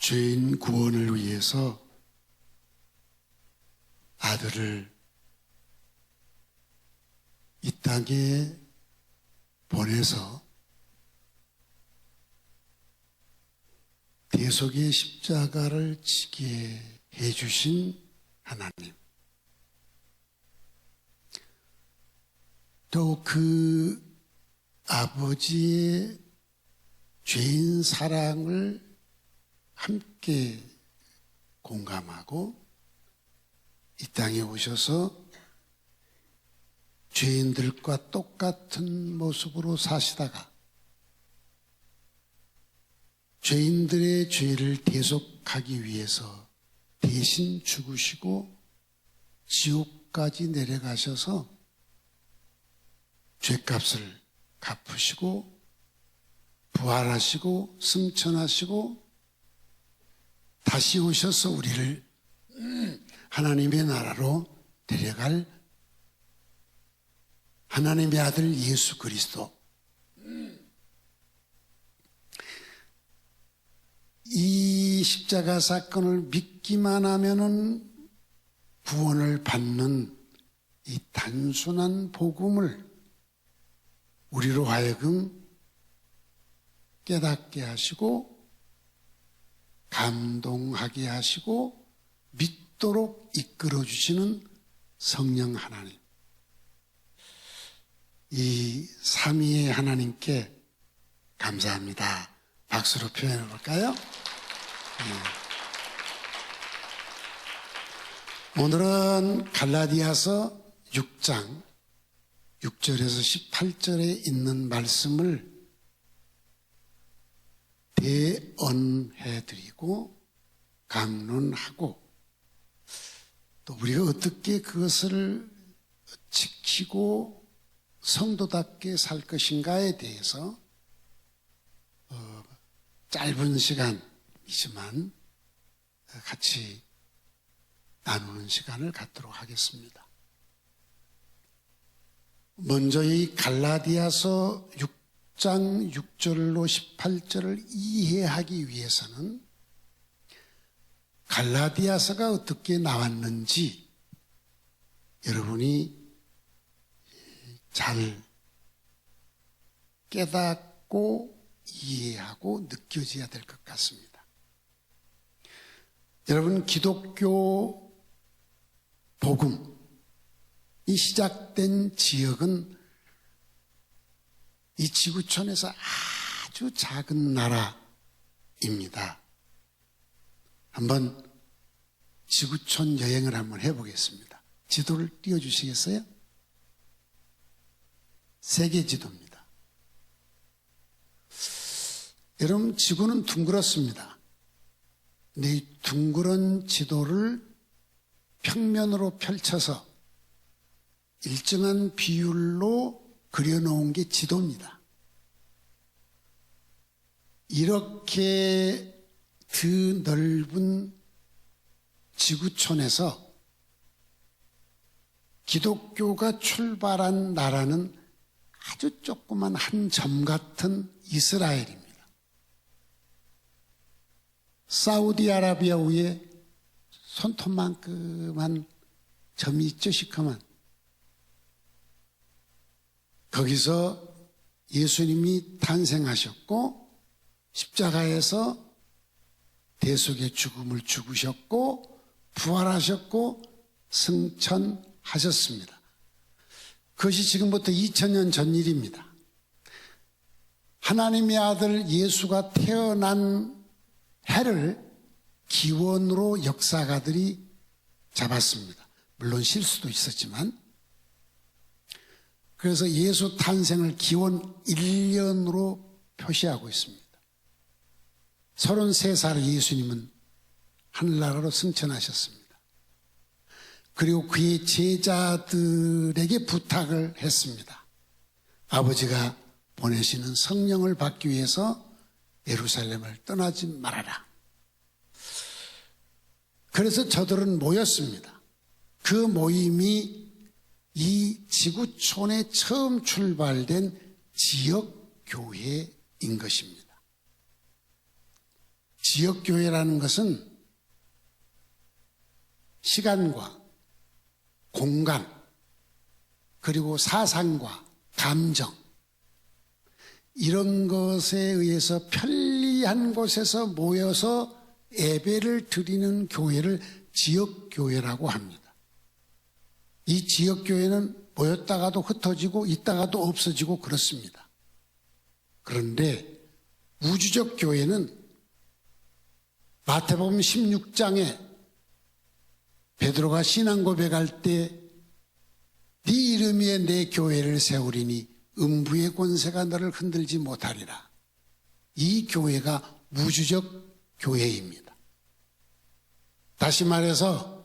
죄인 구원을 위해서 아들을 이 땅에 보내서 대속의 십자가를 지게 해주신 하나님, 또 그 아버지의 죄인 사랑을 함께 공감하고 이 땅에 오셔서 죄인들과 똑같은 모습으로 사시다가 죄인들의 죄를 대속하기 위해서 대신 죽으시고 지옥까지 내려가셔서 죄값을 갚으시고 부활하시고 승천하시고 다시 오셔서 우리를 하나님의 나라로 데려갈 하나님의 아들 예수 그리스도, 이 십자가 사건을 믿기만 하면은 구원을 받는 이 단순한 복음을 우리로 하여금 깨닫게 하시고 감동하게 하시고 믿도록 이끌어 주시는 성령 하나님, 이 삼위의 하나님께 감사합니다. 박수로 표현해 볼까요? 오늘은 갈라디아서 6장 6절에서 18절에 있는 말씀을 대언해드리고 강론하고 또 우리가 어떻게 그것을 지키고 성도답게 살 것인가에 대해서 짧은 시간이지만 같이 나누는 시간을 갖도록 하겠습니다. 먼저 이 갈라디아서 6장 6절로 18절을 이해하기 위해서는 갈라디아서가 어떻게 나왔는지 여러분이 잘 깨닫고 이해하고 느껴져야 될 것 같습니다. 여러분, 기독교 복음이 시작된 지역은 이 지구촌에서 아주 작은 나라입니다. 한번 지구촌 여행을 한번 해보겠습니다. 지도를 띄워주시겠어요? 세계 지도입니다. 여러분, 지구는 둥그렇습니다. 근데 이 둥그런 지도를 평면으로 펼쳐서 일정한 비율로 그려놓은 게 지도입니다. 이렇게 드넓은 지구촌에서 기독교가 출발한 나라는 아주 조그만 한 점 같은 이스라엘입니다. 사우디아라비아 위에 손톱만큼한 점이 있죠, 시커먼. 거기서 예수님이 탄생하셨고 십자가에서 대속의 죽음을 죽으셨고 부활하셨고 승천하셨습니다. 그것이 지금부터 2000년 전 일입니다. 하나님의 아들 예수가 태어난 해를 기원으로 역사가들이 잡았습니다. 물론 실수도 있었지만, 그래서 예수 탄생을 기원 1년으로 표시하고 있습니다. 33살 예수님은 하늘나라로 승천하셨습니다. 그리고 그의 제자들에게 부탁을 했습니다. 아버지가 보내시는 성령을 받기 위해서 예루살렘을 떠나지 말아라. 그래서 저들은 모였습니다. 그 모임이 이 지구촌에 처음 출발된 지역교회인 것입니다. 지역교회라는 것은 시간과 공간, 그리고 사상과 감정, 이런 것에 의해서 편리한 곳에서 모여서 예배를 드리는 교회를 지역교회라고 합니다. 이 지역교회는 모였다가도 흩어지고 있다가도 없어지고 그렇습니다. 그런데 우주적 교회는 마태복음 16장에 베드로가 신앙 고백할 때 네 이름 위에 내 교회를 세우리니 음부의 권세가 너를 흔들지 못하리라. 이 교회가 우주적 교회입니다. 다시 말해서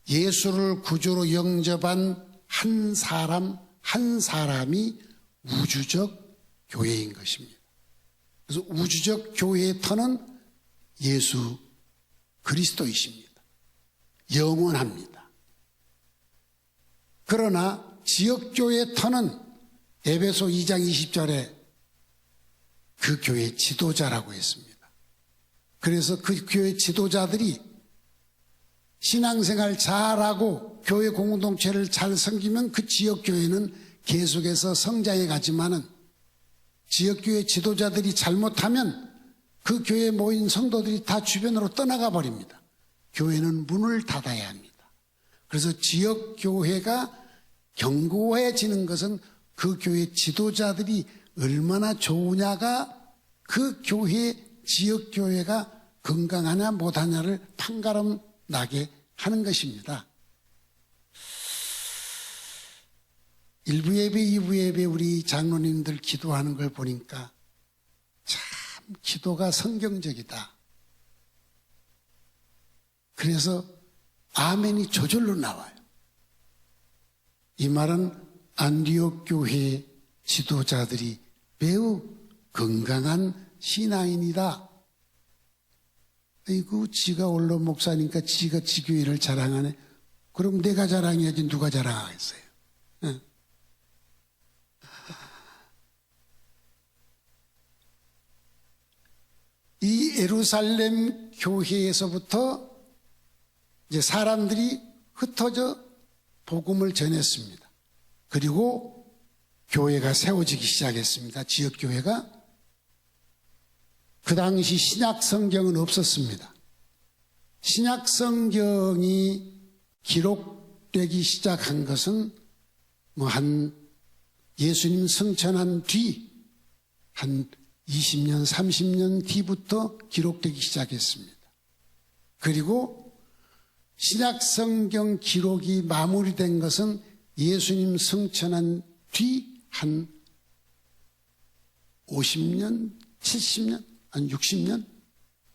예수를 구주로 영접한 한 사람이 우주적 교회인 것입니다. 그래서 우주적 교회의 터는 예수 그리스도이십니다. 영원합니다. 그러나 지역교회의 터는 에베소 2장 20절에 그 교회 지도자라고 했습니다. 그래서 그 교회 지도자들이 신앙생활 잘하고 교회 공동체를 잘 섬기면 그 지역교회는 계속해서 성장해 가지만은 지역교회 지도자들이 잘못하면 그 교회에 모인 성도들이 다 주변으로 떠나가 버립니다. 교회는 문을 닫아야 합니다. 그래서 지역교회가 견고해지는 것은 그 교회 지도자들이 얼마나 좋으냐가 그 교회, 지역교회가 건강하냐 못하냐를 판가름 나게 하는 것입니다. 1부 예배, 2부 예배 우리 장로님들 기도하는 걸 보니까 참 기도가 성경적이다. 그래서 아멘이 저절로 나와요. 이 말은 안디옥 교회 지도자들이 매우 건강한 신앙인이다. 아이고, 지가 원로 목사니까 지가 지교회를 자랑하네. 그럼 내가 자랑해야지 누가 자랑하겠어요? 응. 이 예루살렘 교회에서부터 이제 사람들이 흩어져 복음을 전했습니다. 그리고 교회가 세워지기 시작했습니다. 지역교회가. 그 당시 신약 성경은 없었습니다. 신약 성경이 기록되기 시작한 것은 예수님 승천한 뒤 한 20년, 30년 뒤부터 기록되기 시작했습니다. 그리고 신약 성경 기록이 마무리된 것은 예수님 승천한 뒤 한 50년, 70년, 한 60년?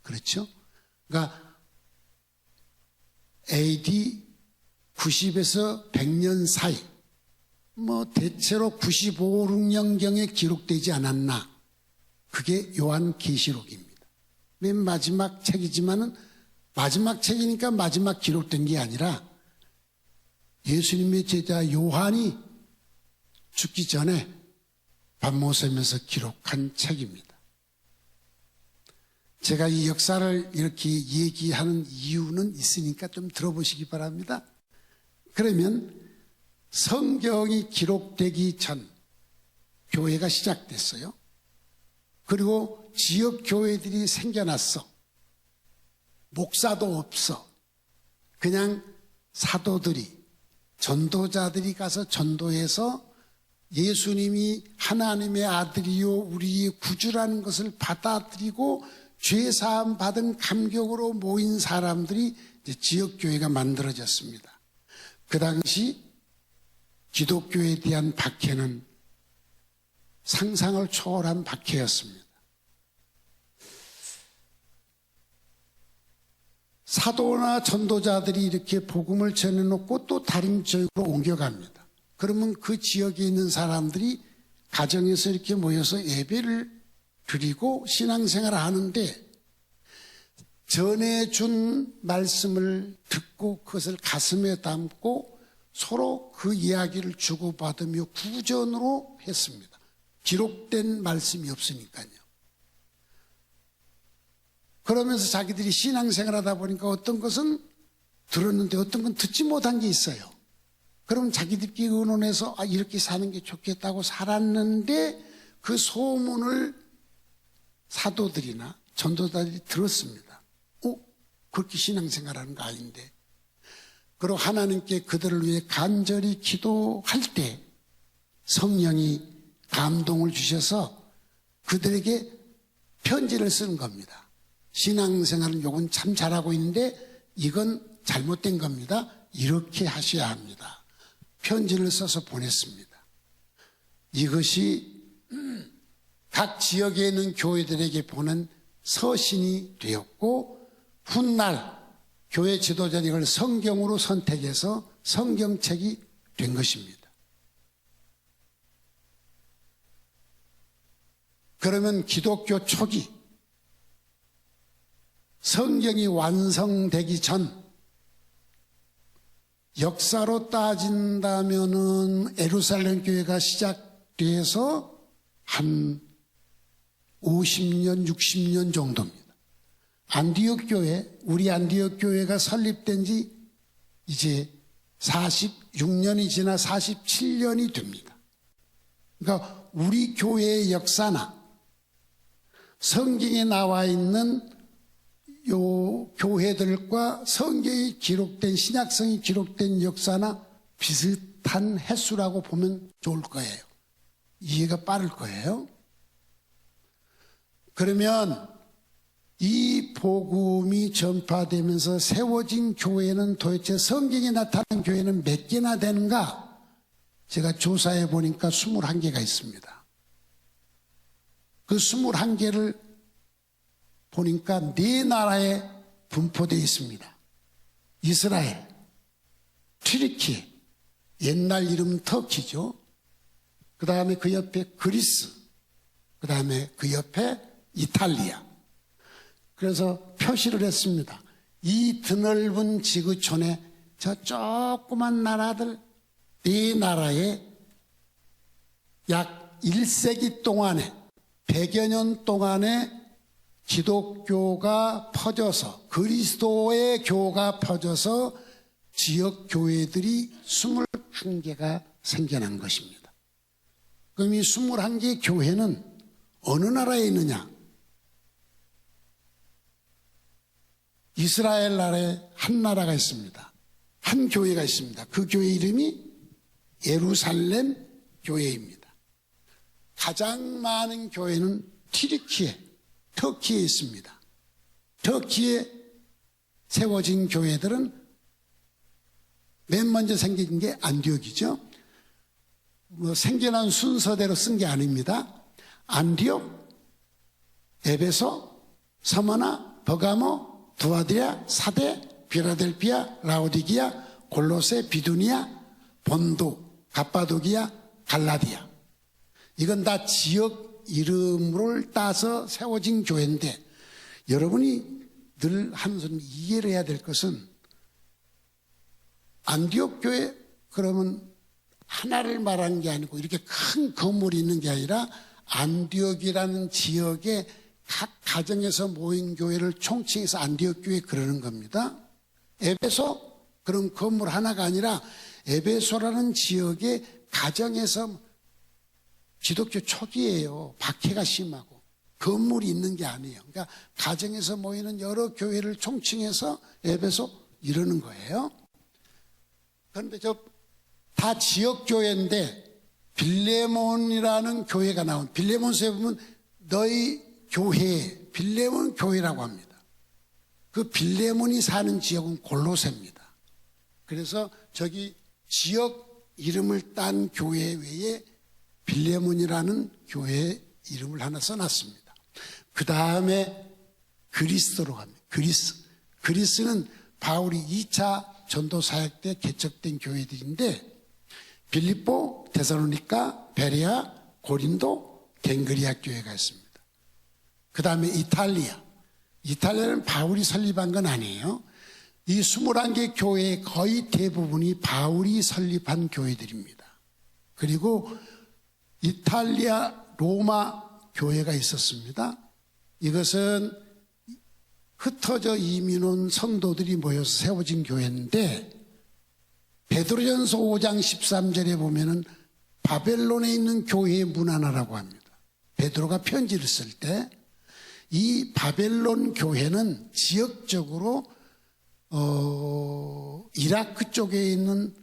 그렇죠? 그러니까 AD 90에서 100년 사이, 대체로 95, 6년경에 기록되지 않았나. 그게 요한계시록입니다. 맨 마지막 책이지만은 마지막 책이니까 마지막 기록된 게 아니라 예수님의 제자 요한이 죽기 전에 밤모섬에서 기록한 책입니다. 제가 이 역사를 이렇게 얘기하는 이유는 있으니까 좀 들어보시기 바랍니다. 그러면 성경이 기록되기 전 교회가 시작됐어요. 그리고 지역 교회들이 생겨났어. 목사도 없어. 그냥 사도들이, 전도자들이 가서 전도해서 예수님이 하나님의 아들이요 우리의 구주라는 것을 받아들이고 죄사함 받은 감격으로 모인 사람들이 이제 지역교회가 만들어졌습니다. 그 당시 기독교에 대한 박해는 상상을 초월한 박해였습니다. 사도나 전도자들이 이렇게 복음을 전해놓고 또 다른 지역으로 옮겨갑니다. 그러면 그 지역에 있는 사람들이 가정에서 이렇게 모여서 예배를 드리고 신앙생활을 하는데 전해준 말씀을 듣고 그것을 가슴에 담고 서로 그 이야기를 주고받으며 구전으로 했습니다. 기록된 말씀이 없으니까요. 그러면서 자기들이 신앙생활 하다 보니까 어떤 것은 들었는데 어떤 건 듣지 못한 게 있어요. 그럼 자기들끼리 의논해서 이렇게 사는 게 좋겠다고 살았는데 그 소문을 사도들이나 전도자들이 들었습니다. 그렇게 신앙생활하는 거 아닌데. 그리고 하나님께 그들을 위해 간절히 기도할 때 성령이 감동을 주셔서 그들에게 편지를 쓰는 겁니다. 신앙생활은 요건 참 잘하고 있는데 이건 잘못된 겁니다. 이렇게 하셔야 합니다. 편지를 써서 보냈습니다. 이것이 각 지역에 있는 교회들에게 보낸 서신이 되었고 훗날 교회 지도자들이 이걸 성경으로 선택해서 성경책이 된 것입니다. 그러면 기독교 초기 성경이 완성되기 전 역사로 따진다면은 예루살렘 교회가 시작돼서 한 50년, 60년 정도입니다. 안디옥 교회, 우리 안디옥 교회가 설립된 지 이제 46년이 지나 47년이 됩니다. 그러니까 우리 교회의 역사나 성경에 나와 있는 요 교회들과 성경이 기록된 신약성이 기록된 역사나 비슷한 횟수라고 보면 좋을 거예요. 이해가 빠를 거예요. 그러면 이 복음이 전파되면서 세워진 교회는 도대체 성경에 나타난 교회는 몇 개나 되는가? 제가 조사해 보니까 21개가 있습니다. 그 21개를 보니까 4나라에 분포되어 있습니다. 이스라엘, 튀르키, 옛날 이름 터키죠. 그 다음에 그 옆에 그리스, 그 다음에 그 옆에 이탈리아. 그래서 표시를 했습니다. 이 드넓은 지구촌에 저 조그만 나라들 4나라에 약 1세기 동안에 100여 년 동안에 기독교가 퍼져서 그리스도의 교가 퍼져서 지역 교회들이 21개가 생겨난 것입니다. 그럼 이 21개 교회는 어느 나라에 있느냐? 이스라엘 나라에 한 나라가 있습니다. 한 교회가 있습니다. 그 교회 이름이 예루살렘 교회입니다. 가장 많은 교회는 터키에 있습니다. 터키에 세워진 교회들은 맨 먼저 생긴 게 안디옥이죠. 생겨난 순서대로 쓴 게 아닙니다. 안디옥, 에베소, 서머나, 버가모, 두아디아, 사대, 빌라델피아, 라오디기아, 골로세, 비두니아, 본도, 갑바도기아, 갈라디아. 이건 다 지역 이름을 따서 세워진 교회인데 여러분이 늘 하면서 이해를 해야 될 것은 안디옥 교회 그러면 하나를 말하는 게 아니고 이렇게 큰 건물이 있는 게 아니라 안디옥이라는 지역에 각 가정에서 모인 교회를 총칭해서 안디옥 교회 그러는 겁니다. 에베소 그런 건물 하나가 아니라 에베소라는 지역의 가정에서 기독교 초기예요. 박해가 심하고 건물이 있는 게 아니에요. 그러니까 가정에서 모이는 여러 교회를 총칭해서 에베소 이러는 거예요. 그런데 다 지역 교회인데 빌레몬이라는 교회가 나온 빌레몬서에 보면 너희 교회 빌레몬 교회라고 합니다. 그 빌레몬이 사는 지역은 골로새입니다. 그래서 저기 지역 이름을 딴 교회 외에 빌레몬이라는 교회 이름을 하나 써놨습니다. 그 다음에 그리스도로 갑니다. 그리스는 바울이 2차 전도 사역 때 개척된 교회들인데 빌립보, 데살로니가, 베레아, 고린도, 갱그리아 교회가 있습니다. 그 다음에 이탈리아는 바울이 설립한 건 아니에요. 이 21개 교회의 거의 대부분이 바울이 설립한 교회들입니다. 그리고 이탈리아 로마 교회가 있었습니다. 이것은 흩어져 이민 온 성도들이 모여서 세워진 교회인데 베드로전서 5장 13절에 보면은 바벨론에 있는 교회의 문화라고 합니다. 베드로가 편지를 쓸 때 이 바벨론 교회는 지역적으로 이라크 쪽에 있는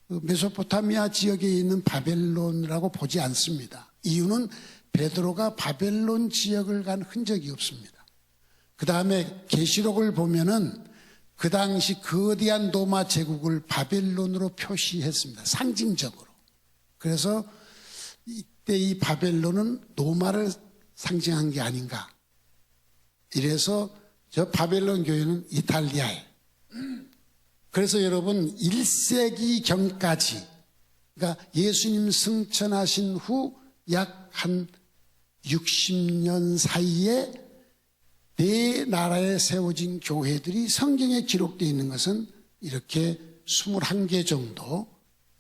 메소포타미아 지역에 있는 바벨론이라고 보지 않습니다. 이유는 베드로가 바벨론 지역을 간 흔적이 없습니다. 그 다음에 계시록을 보면은 그 당시 거대한 로마 제국을 바벨론으로 표시했습니다. 상징적으로. 그래서 이때 이 바벨론은 로마를 상징한 게 아닌가. 이래서 저 바벨론 교회는 이탈리아에. 그래서 여러분 1세기 경까지, 그러니까 예수님 승천하신 후 약 한 60년 사이에 네 나라에 세워진 교회들이 성경에 기록되어 있는 것은 이렇게 21개 정도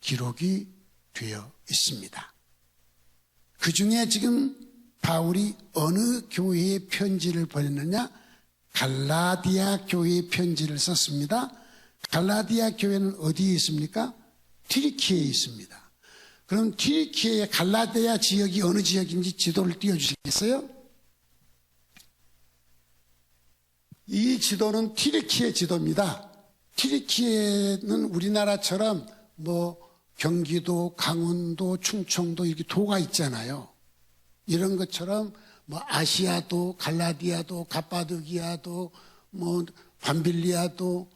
기록이 되어 있습니다. 그 중에 지금 바울이 어느 교회에 편지를 보냈느냐? 갈라디아 교회에 편지를 썼습니다. 갈라디아 교회는 어디에 있습니까? 튀르키예에 있습니다. 그럼 튀르키예의 갈라디아 지역이 어느 지역인지 지도를 띄워주시겠어요? 이 지도는 튀르키예 지도입니다. 튀르키예는 우리나라처럼 경기도, 강원도, 충청도 이렇게 도가 있잖아요. 이런 것처럼 아시아도, 갈라디아도, 갑바도기아도, 밤빌리아도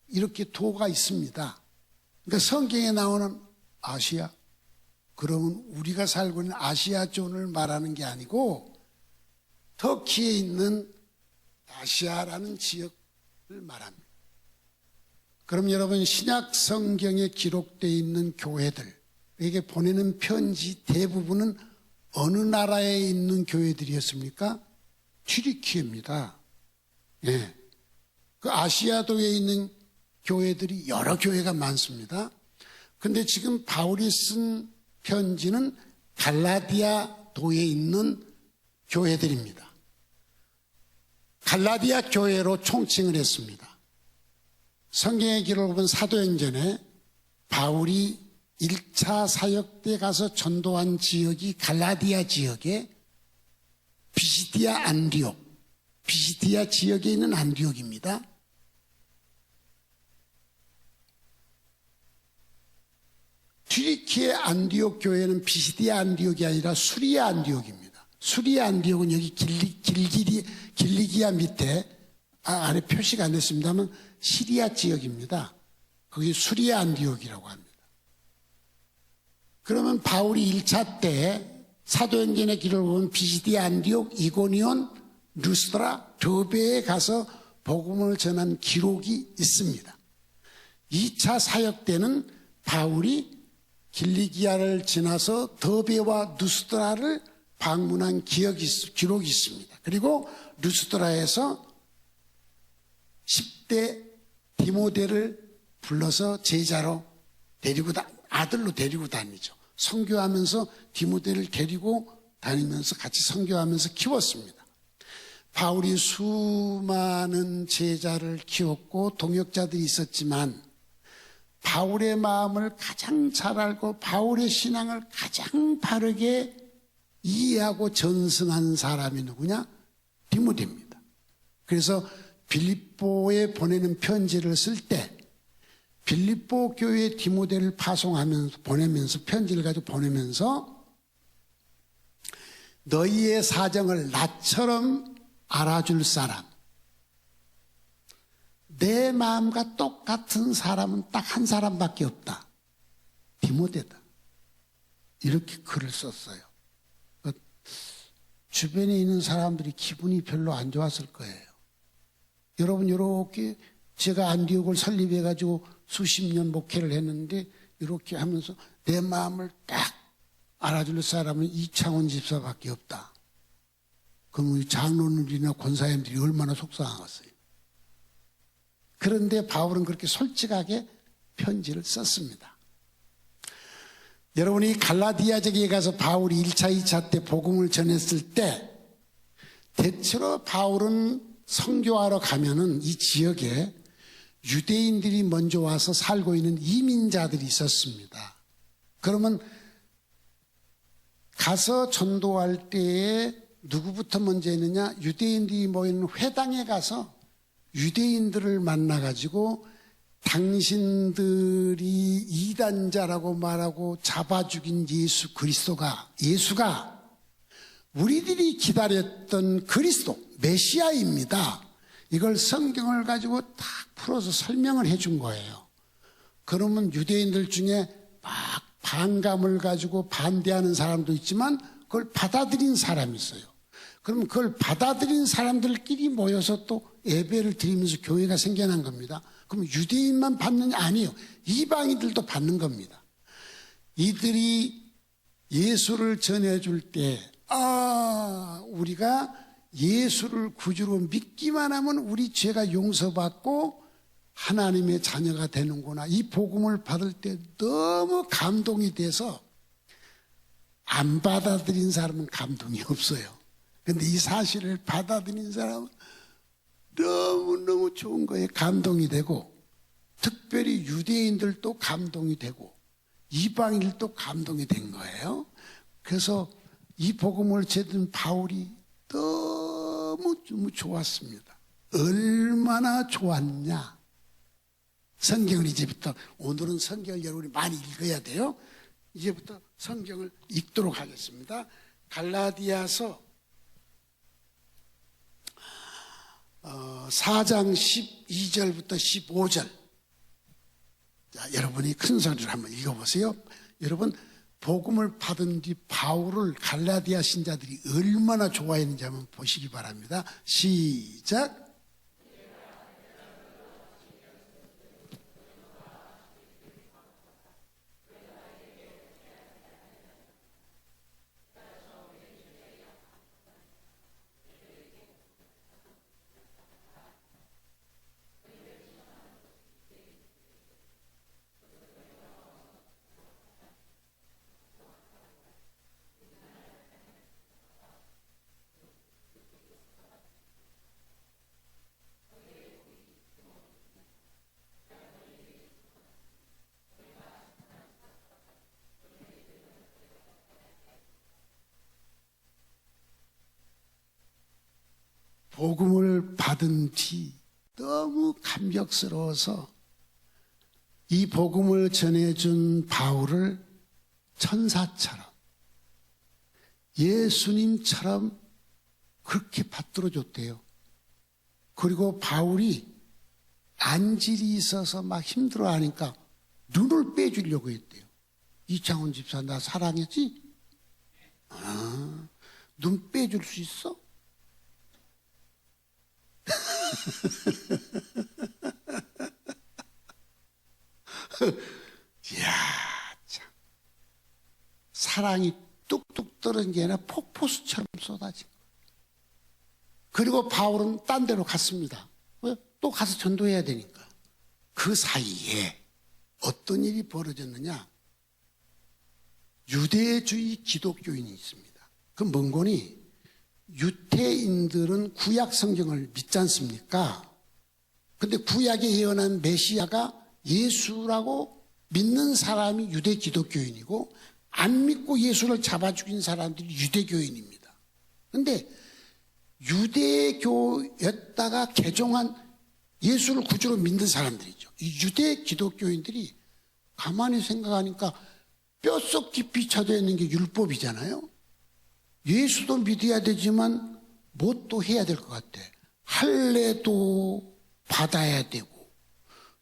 이렇게 도가 있습니다. 그러니까 성경에 나오는 아시아, 그러면 우리가 살고 있는 아시아 존을 말하는 게 아니고 터키에 있는 아시아라는 지역을 말합니다. 그럼 여러분 신약 성경에 기록되어 있는 교회들에게 보내는 편지 대부분은 어느 나라에 있는 교회들이었습니까? 튀르키예입니다. 예. 그 아시아도에 있는 교회들이 여러 교회가 많습니다. 근데 지금 바울이 쓴 편지는 갈라디아 도에 있는 교회들입니다. 갈라디아 교회로 총칭을 했습니다. 성경의 기록을 보면 사도행전에 바울이 1차 사역 때 가서 전도한 지역이 갈라디아 지역에 비시디아 안디옥, 비시디아 지역에 있는 안디옥입니다. 튀르키예 안디옥 교회는 비시디아 안디옥이 아니라 수리아 안디옥입니다. 수리아 안디옥은 여기 길리기아 밑에 아래 표시가 안 됐습니다만 시리아 지역입니다. 거기 수리아 안디옥이라고 합니다. 그러면 바울이 1차 때 사도행전의 기록을 보면 비시디아 안디옥, 이고니온, 루스드라, 더베에 가서 복음을 전한 기록이 있습니다. 2차 사역 때는 바울이 길리기아를 지나서 더베와 루스드라를 방문한 기록이 있습니다. 그리고 루스드라에서 10대 디모데를 불러서 제자로 아들로 데리고 다니죠. 선교하면서 디모데를 데리고 다니면서 같이 선교하면서 키웠습니다. 바울이 수많은 제자를 키웠고 동역자들이 있었지만 바울의 마음을 가장 잘 알고 바울의 신앙을 가장 바르게 이해하고 전승한 사람이 누구냐? 디모데입니다. 그래서 빌립보에 보내는 편지를 쓸 때 빌립보 교회에 디모데를 보내면서 편지를 가지고 보내면서 너희의 사정을 나처럼 알아줄 사람, 내 마음과 똑같은 사람은 딱 한 사람밖에 없다. 디모데다. 이렇게 글을 썼어요. 주변에 있는 사람들이 기분이 별로 안 좋았을 거예요. 여러분 이렇게 제가 안디옥을 설립해가지고 수십 년 목회를 했는데 이렇게 하면서 내 마음을 딱 알아줄 사람은 이창원 집사밖에 없다. 그럼 우리 장로들이나 권사님들이 얼마나 속상하겠어요. 그런데 바울은 그렇게 솔직하게 편지를 썼습니다. 여러분이 갈라디아 지역에 가서 바울이 1차, 2차 때 복음을 전했을 때 대체로 바울은 선교하러 가면은 이 지역에 유대인들이 먼저 와서 살고 있는 이민자들이 있었습니다. 그러면 가서 전도할 때에 누구부터 먼저 했느냐? 유대인들이 모이는 회당에 가서 유대인들을 만나가지고 당신들이 이단자라고 말하고 잡아 죽인 예수가 우리들이 기다렸던 그리스도 메시아입니다. 이걸 성경을 가지고 딱 풀어서 설명을 해준 거예요. 그러면 유대인들 중에 막 반감을 가지고 반대하는 사람도 있지만 그걸 받아들인 사람이 있어요. 그럼 그걸 받아들인 사람들끼리 모여서 또 예배를 드리면서 교회가 생겨난 겁니다. 그럼 유대인만 받느냐? 아니에요. 이방인들도 받는 겁니다. 이들이 예수를 전해줄 때 우리가 예수를 구주로 믿기만 하면 우리 죄가 용서받고 하나님의 자녀가 되는구나. 이 복음을 받을 때 너무 감동이 돼서 안 받아들인 사람은 감동이 없어요. 근데 이 사실을 받아들인 사람은 너무너무 좋은 거에 감동이 되고, 특별히 유대인들도 감동이 되고 이방인들도 감동이 된 거예요. 그래서 이 복음을 전한 바울이 너무 좋았습니다. 얼마나 좋았냐. 성경을 이제부터, 오늘은 성경을 여러분이 많이 읽어야 돼요. 이제부터 성경을 읽도록 하겠습니다. 갈라디아서 4장 12절부터 15절. 자, 여러분이 큰 소리로 한번 읽어보세요. 여러분, 복음을 받은 뒤 바울을 갈라디아 신자들이 얼마나 좋아했는지 한번 보시기 바랍니다. 시작. 복음을 받은 뒤 너무 감격스러워서 이 복음을 전해준 바울을 천사처럼 예수님처럼 그렇게 받들어줬대요. 그리고 바울이 안질이 있어서 막 힘들어하니까 눈을 빼주려고 했대요. 이창훈 집사 나 사랑했지? 눈 빼줄 수 있어? 이야, 참. 사랑이 뚝뚝 떨어진 게 아니라 폭포수처럼 쏟아진 거예요. 그리고 바울은 딴 데로 갔습니다. 왜? 또 가서 전도해야 되니까. 그 사이에 어떤 일이 벌어졌느냐? 유대주의 기독교인이 있습니다. 그 뭔거니? 유태인들은 구약 성경을 믿지 않습니까? 근데 구약에 예언한 메시아가 예수라고 믿는 사람이 유대 기독교인이고, 안 믿고 예수를 잡아 죽인 사람들이 유대교인입니다. 근데 유대교였다가 개종한 예수를 구주로 믿는 사람들이죠. 이 유대 기독교인들이 가만히 생각하니까 뼛속 깊이 쳐져 있는 게 율법이잖아요. 예수도 믿어야 되지만 뭣도 해야 될 것 같아. 할례도 받아야 되고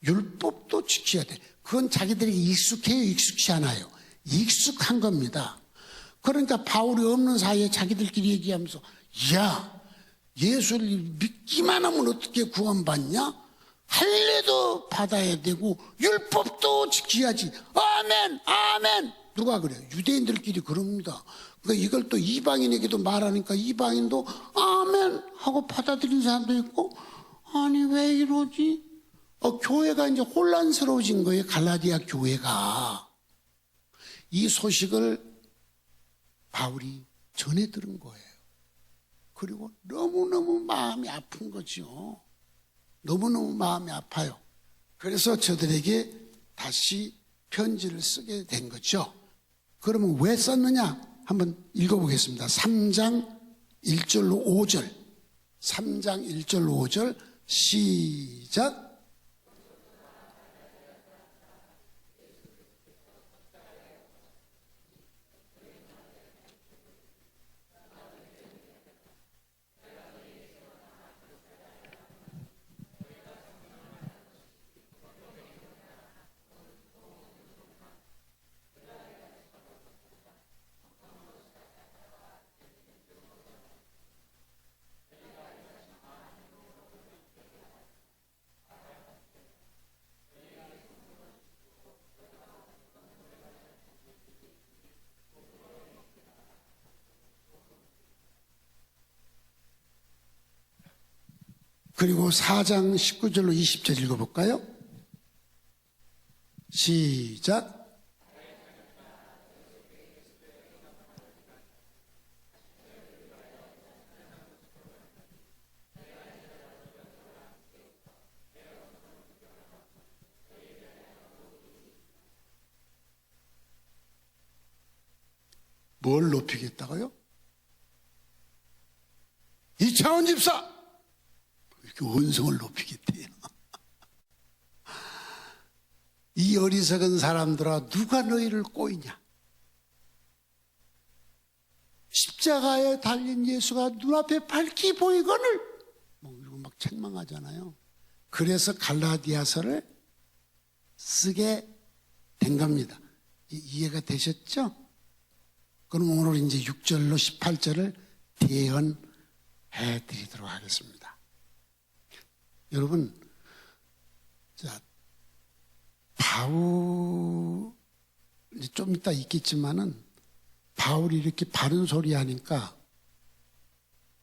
율법도 지켜야 돼. 그건 자기들에게 익숙해요, 익숙치 않아요? 익숙한 겁니다. 그러니까 바울이 없는 사이에 자기들끼리 얘기하면서, 야, 예수를 믿기만 하면 어떻게 구원받냐? 할례도 받아야 되고 율법도 지켜야지. 아멘, 아멘. 누가 그래요? 유대인들끼리 그럽니다. 그러니까 이걸 또 이방인에게도 말하니까 이방인도 아멘 하고 받아들인 사람도 있고, 아니 왜 이러지? 교회가 이제 혼란스러워진 거예요. 갈라디아 교회가. 이 소식을 바울이 전해 들은 거예요. 그리고 너무너무 마음이 아픈 거죠. 너무너무 마음이 아파요. 그래서 저들에게 다시 편지를 쓰게 된 거죠. 그러면 왜 썼느냐? 한번 읽어보겠습니다. 3장 1절로 5절. 3장 1절로 5절 시작. 그리고 4장 19절로 20절 읽어볼까요? 시작. 뭘 높이겠다고요? 이창원 집사! 이렇게 원성을 높이겠대요. 이 어리석은 사람들아, 누가 너희를 꼬이냐? 십자가에 달린 예수가 눈앞에 밝히 보이거늘 이러고 막 책망하잖아요. 그래서 갈라디아서를 쓰게 된 겁니다. 이해가 되셨죠? 그럼 오늘 이제 6절로 18절을 대언해 드리도록 하겠습니다. 여러분, 자, 바울, 이제 좀 이따 있겠지만은, 바울이 이렇게 바른 소리 하니까,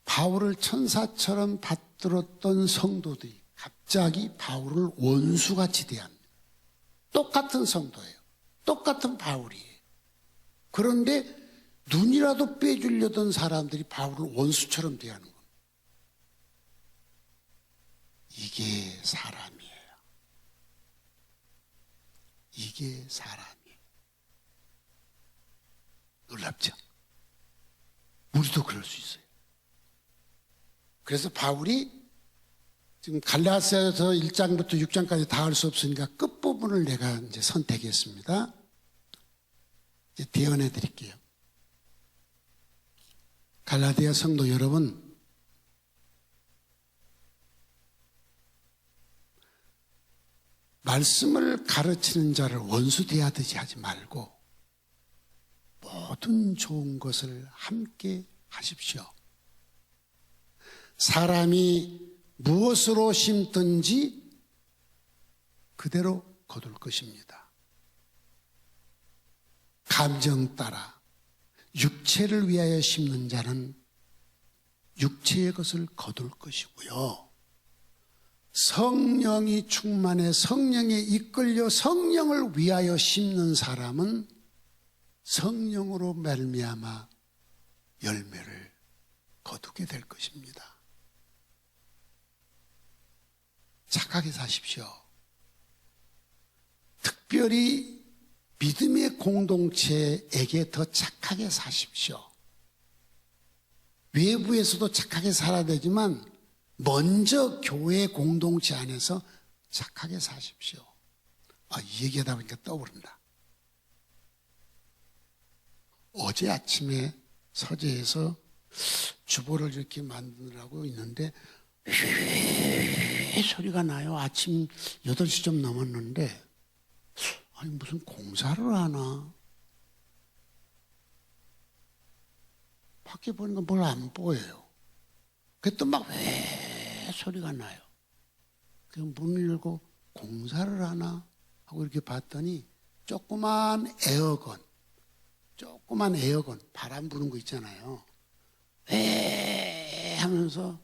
바울을 천사처럼 받들었던 성도들이 갑자기 바울을 원수같이 대합니다. 똑같은 성도예요. 똑같은 바울이에요. 그런데 눈이라도 빼주려던 사람들이 바울을 원수처럼 대하는 거예요. 이게 사람이에요. 이게 사람이에요. 놀랍죠? 우리도 그럴 수 있어요. 그래서 바울이 지금 갈라디아서 1장부터 6장까지 다 할 수 없으니까 끝부분을 내가 이제 선택했습니다. 이제 대언해 드릴게요. 갈라디아 성도 여러분, 말씀을 가르치는 자를 원수 대하듯이 하지 말고 모든 좋은 것을 함께 하십시오. 사람이 무엇으로 심든지 그대로 거둘 것입니다. 감정 따라 육체를 위하여 심는 자는 육체의 것을 거둘 것이고요. 성령이 충만해 성령에 이끌려 성령을 위하여 심는 사람은 성령으로 말미암아 열매를 거두게 될 것입니다. 착하게 사십시오. 특별히 믿음의 공동체에게 더 착하게 사십시오. 외부에서도 착하게 살아야 되지만 먼저 교회 공동체 안에서 착하게 사십시오. 이 얘기하다 보니까 떠오른다. 어제 아침에 서재에서 주보를 이렇게 만들라고 있는데 소리가 나요. 아침 8시 좀 넘었는데 아니 무슨 공사를 하나? 밖에 보니까 뭘 안 보여요. 그때 막 소리가 나요. 그럼 문을 열고 공사를 하나 하고 이렇게 봤더니 조그만 에어건, 바람 부는 거 있잖아요. 하면서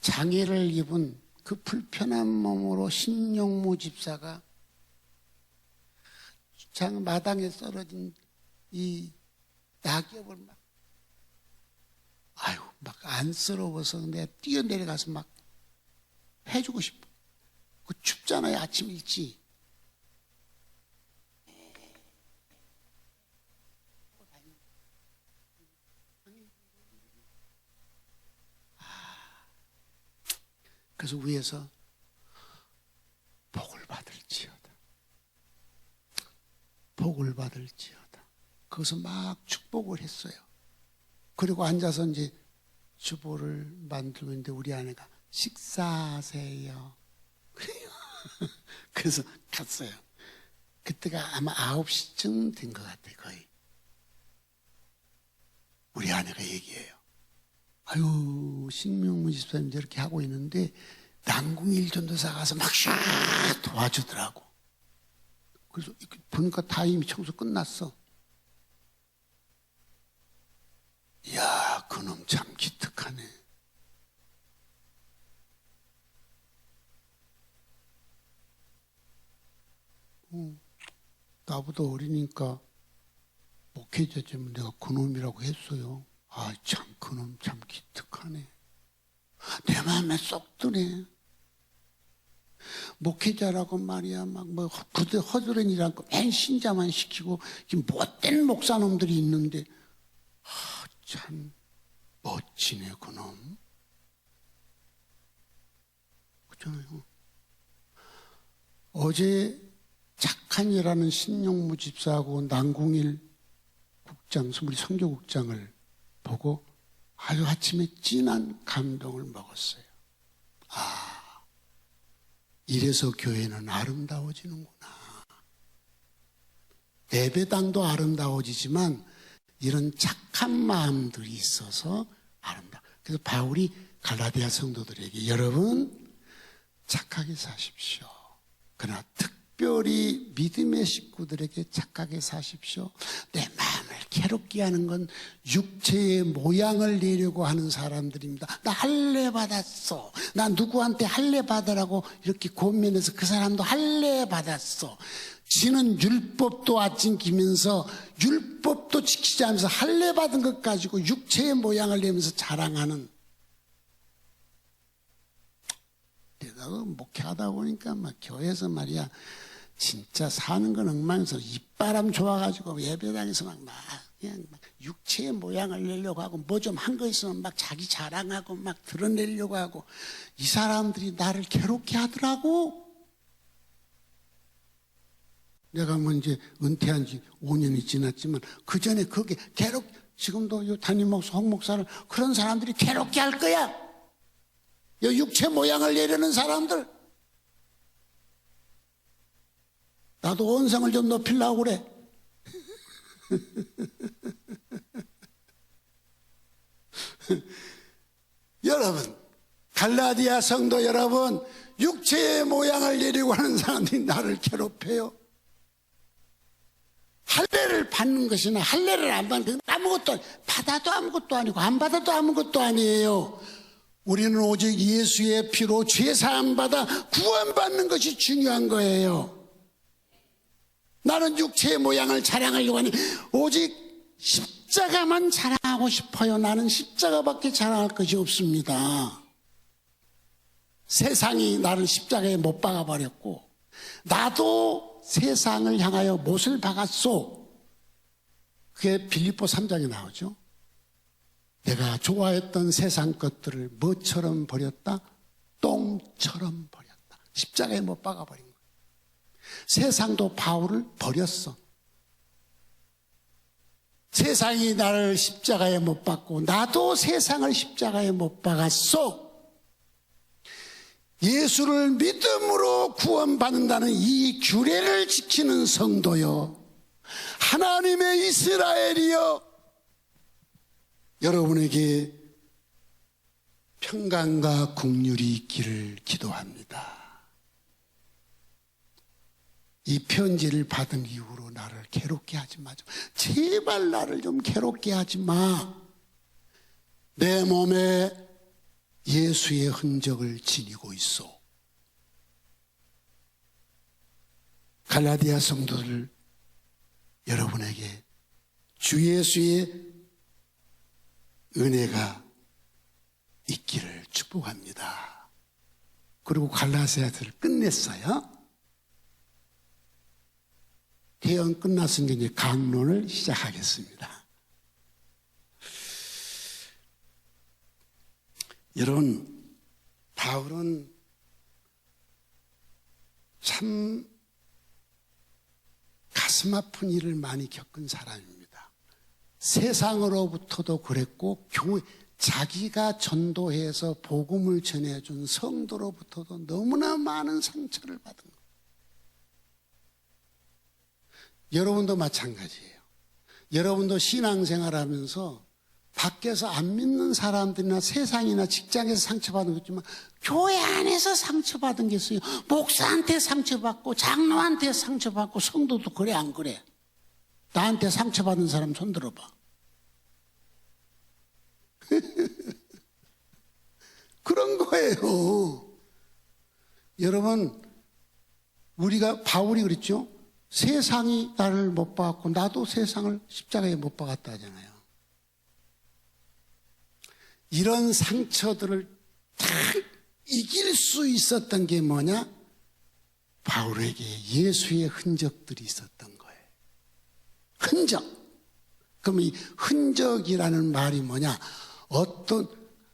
장애를 입은 그 불편한 몸으로 신용무 집사가 장 마당에 떨어진 이 낙엽을 막 아유, 막 안쓰러워서 내가 뛰어내려가서 막 해주고 싶어. 그 춥잖아요, 아침 일찍. 그래서 위에서 복을 받을지어다. 복을 받을지어다. 거기서 막 축복을 했어요. 그리고 앉아서 이제 주보를 만들고 있는데 우리 아내가 식사하세요. 그래서 갔어요. 그때가 아마 9시쯤 된 것 같아요, 거의. 우리 아내가 얘기해요. 아유, 신명무 집사님 저렇게 하고 있는데 남궁일 전도사 가서 막 샥 도와주더라고. 그래서 보니까 다 이미 청소 끝났어. 이야, 그놈 참 기특하네. 나보다 어리니까 목회자지만 내가 그놈이라고 했어요. 아, 참 그놈 참 기특하네. 내 마음에 쏙 드네. 목회자라고 말이야 막 뭐 부대 허드렛이라고 맨 신자만 시키고 못된 목사놈들이 있는데 참 멋지네 그놈. 그렇잖아요. 어제 착한이라는 신용무 집사하고 남궁일 국장, 우리 선교국장을 보고 아주 아침에 진한 감동을 먹었어요. 아, 이래서 교회는 아름다워지는구나. 예배당도 아름다워지지만 이런 착한 마음들이 있어서 아름다워. 그래서 바울이 갈라디아 성도들에게 여러분 착하게 사십시오. 그러나 특별히 믿음의 식구들에게 착하게 사십시오. 내 마음을 괴롭게 하는 건 육체의 모양을 내려고 하는 사람들입니다. 나 할례 받았어. 나 누구한테 할례 받으라고 이렇게 고민해서 그 사람도 할례 받았어. 지는 율법도 아찡기면서 율법도 지키지 않으면서 할례 받은 것 가지고 육체의 모양을 내면서 자랑하는. 내가 목회하다 보니까 막 교회에서 말이야 진짜 사는 건 엉망에서 입바람 좋아가지고 예배당에서 그냥 막 육체의 모양을 내려고 하고 뭐 좀 한 거 있으면 막 자기 자랑하고 막 드러내려고 하고 이 사람들이 나를 괴롭게 하더라고. 내가 뭐 이제 은퇴한 지 5년이 지났지만 그 전에 그게 지금도 담임 목사, 홍 목사를 그런 사람들이 괴롭게 할 거야. 이 육체 모양을 내려는 사람들. 나도 언성을 좀 높이려고 그래. 여러분, 갈라디아 성도 여러분, 육체의 모양을 내리고 하는 사람들이 나를 괴롭혀요. 할례를 받는 것이나 할례를 안 받는 아무것도 받아도 아무것도 아니고 안 받아도 아무것도 아니에요. 우리는 오직 예수의 피로 죄사함 받아 구원받는 것이 중요한 거예요. 나는 육체의 모양을 자랑하려고 하니 오직 십자가만 자랑하고 싶어요. 나는 십자가밖에 자랑할 것이 없습니다. 세상이 나를 십자가에 못 박아버렸고 나도 세상을 향하여 못을 박았소. 그게 빌립보 3장에 나오죠. 내가 좋아했던 세상 것들을 뭐처럼 버렸다? 똥처럼 버렸다. 십자가에 못 박아버린 거예요. 세상도 바울을 버렸어. 세상이 나를 십자가에 못 박고 나도 세상을 십자가에 못 박았소. 예수를 믿음으로 구원받는다는 이 규례를 지키는 성도요, 하나님의 이스라엘이여, 여러분에게 평강과 긍휼이 있기를 기도합니다. 이 편지를 받은 이후로 나를 괴롭게 하지 마. 제발 나를 좀 괴롭게 하지 마. 내 몸에 예수의 흔적을 지니고 있어. 갈라디아 성도들 여러분에게 주 예수의 은혜가 있기를 축복합니다. 그리고 갈라디아서를 끝냈어요. 대언 끝났으니까 이제 강론을 시작하겠습니다. 여러분, 바울은 참 가슴 아픈 일을 많이 겪은 사람입니다. 세상으로부터도 그랬고 교회 자기가 전도해서 복음을 전해준 성도로부터도 너무나 많은 상처를 받은 거예요. 여러분도 마찬가지예요. 여러분도 신앙생활하면서 밖에서 안 믿는 사람들이나 세상이나 직장에서 상처받은 거 있지만 교회 안에서 상처받은 게 있어요. 목사한테 상처받고 장로한테 상처받고 성도도 그래 안 그래? 나한테 상처받은 사람 손 들어봐. 그런 거예요. 여러분, 우리가 바울이 그랬죠. 세상이 나를 못 박았고 나도 세상을 십자가에 못 박았다 하잖아요. 이런 상처들을 다 이길 수 있었던 게 뭐냐? 바울에게 예수의 흔적들이 있었던 거예요. 흔적. 그럼 이 흔적이라는 말이 뭐냐? 어떤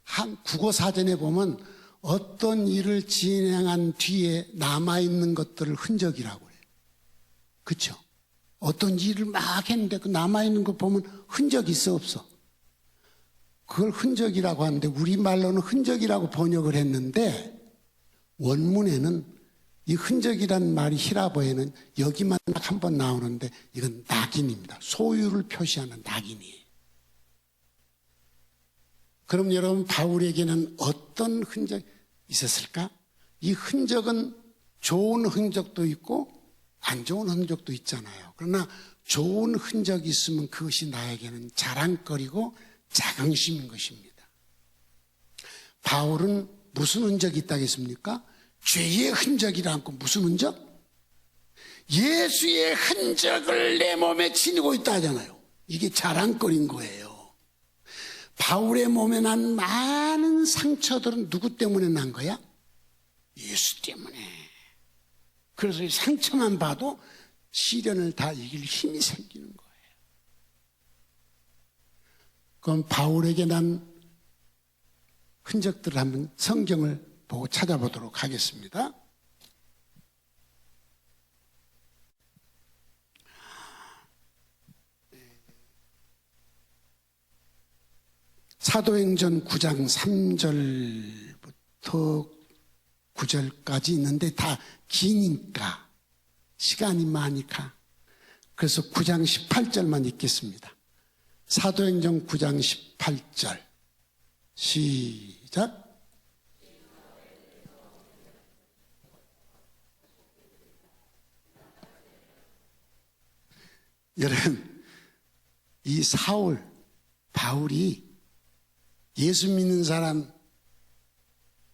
한 국어 사전에 보면 어떤 일을 진행한 뒤에 남아있는 것들을 흔적이라고 해요. 그렇죠? 어떤 일을 막 했는데 그 남아있는 거 보면 흔적이 있어 없어? 그걸 흔적이라고 하는데 우리말로는 흔적이라고 번역을 했는데 원문에는 이 흔적이라는 말이 히라보에는 여기만 한 번 나오는데 이건 낙인입니다. 소유를 표시하는 낙인이에요. 그럼 여러분 바울에게는 어떤 흔적이 있었을까? 이 흔적은 좋은 흔적도 있고 안 좋은 흔적도 있잖아요. 그러나 좋은 흔적이 있으면 그것이 나에게는 자랑거리고 자긍심인 것입니다. 바울은 무슨 흔적이 있다겠습니까? 죄의 흔적이라 않고 무슨 흔적? 예수의 흔적을 내 몸에 지니고 있다 하잖아요. 이게 자랑거리인 거예요. 바울의 몸에 난 많은 상처들은 누구 때문에 난 거야? 예수 때문에. 그래서 이 상처만 봐도 시련을 다 이길 힘이 생기는 거예요. 그럼 바울에게 난 흔적들을 한번 성경을 보고 찾아보도록 하겠습니다. 사도행전 9장 3절부터 9절까지 있는데 다 기니까 시간이 많이 가. 그래서 9장 18절만 읽겠습니다. 사도행전 9장 18절 시작. 여러분, 이 사울, 바울이 예수 믿는 사람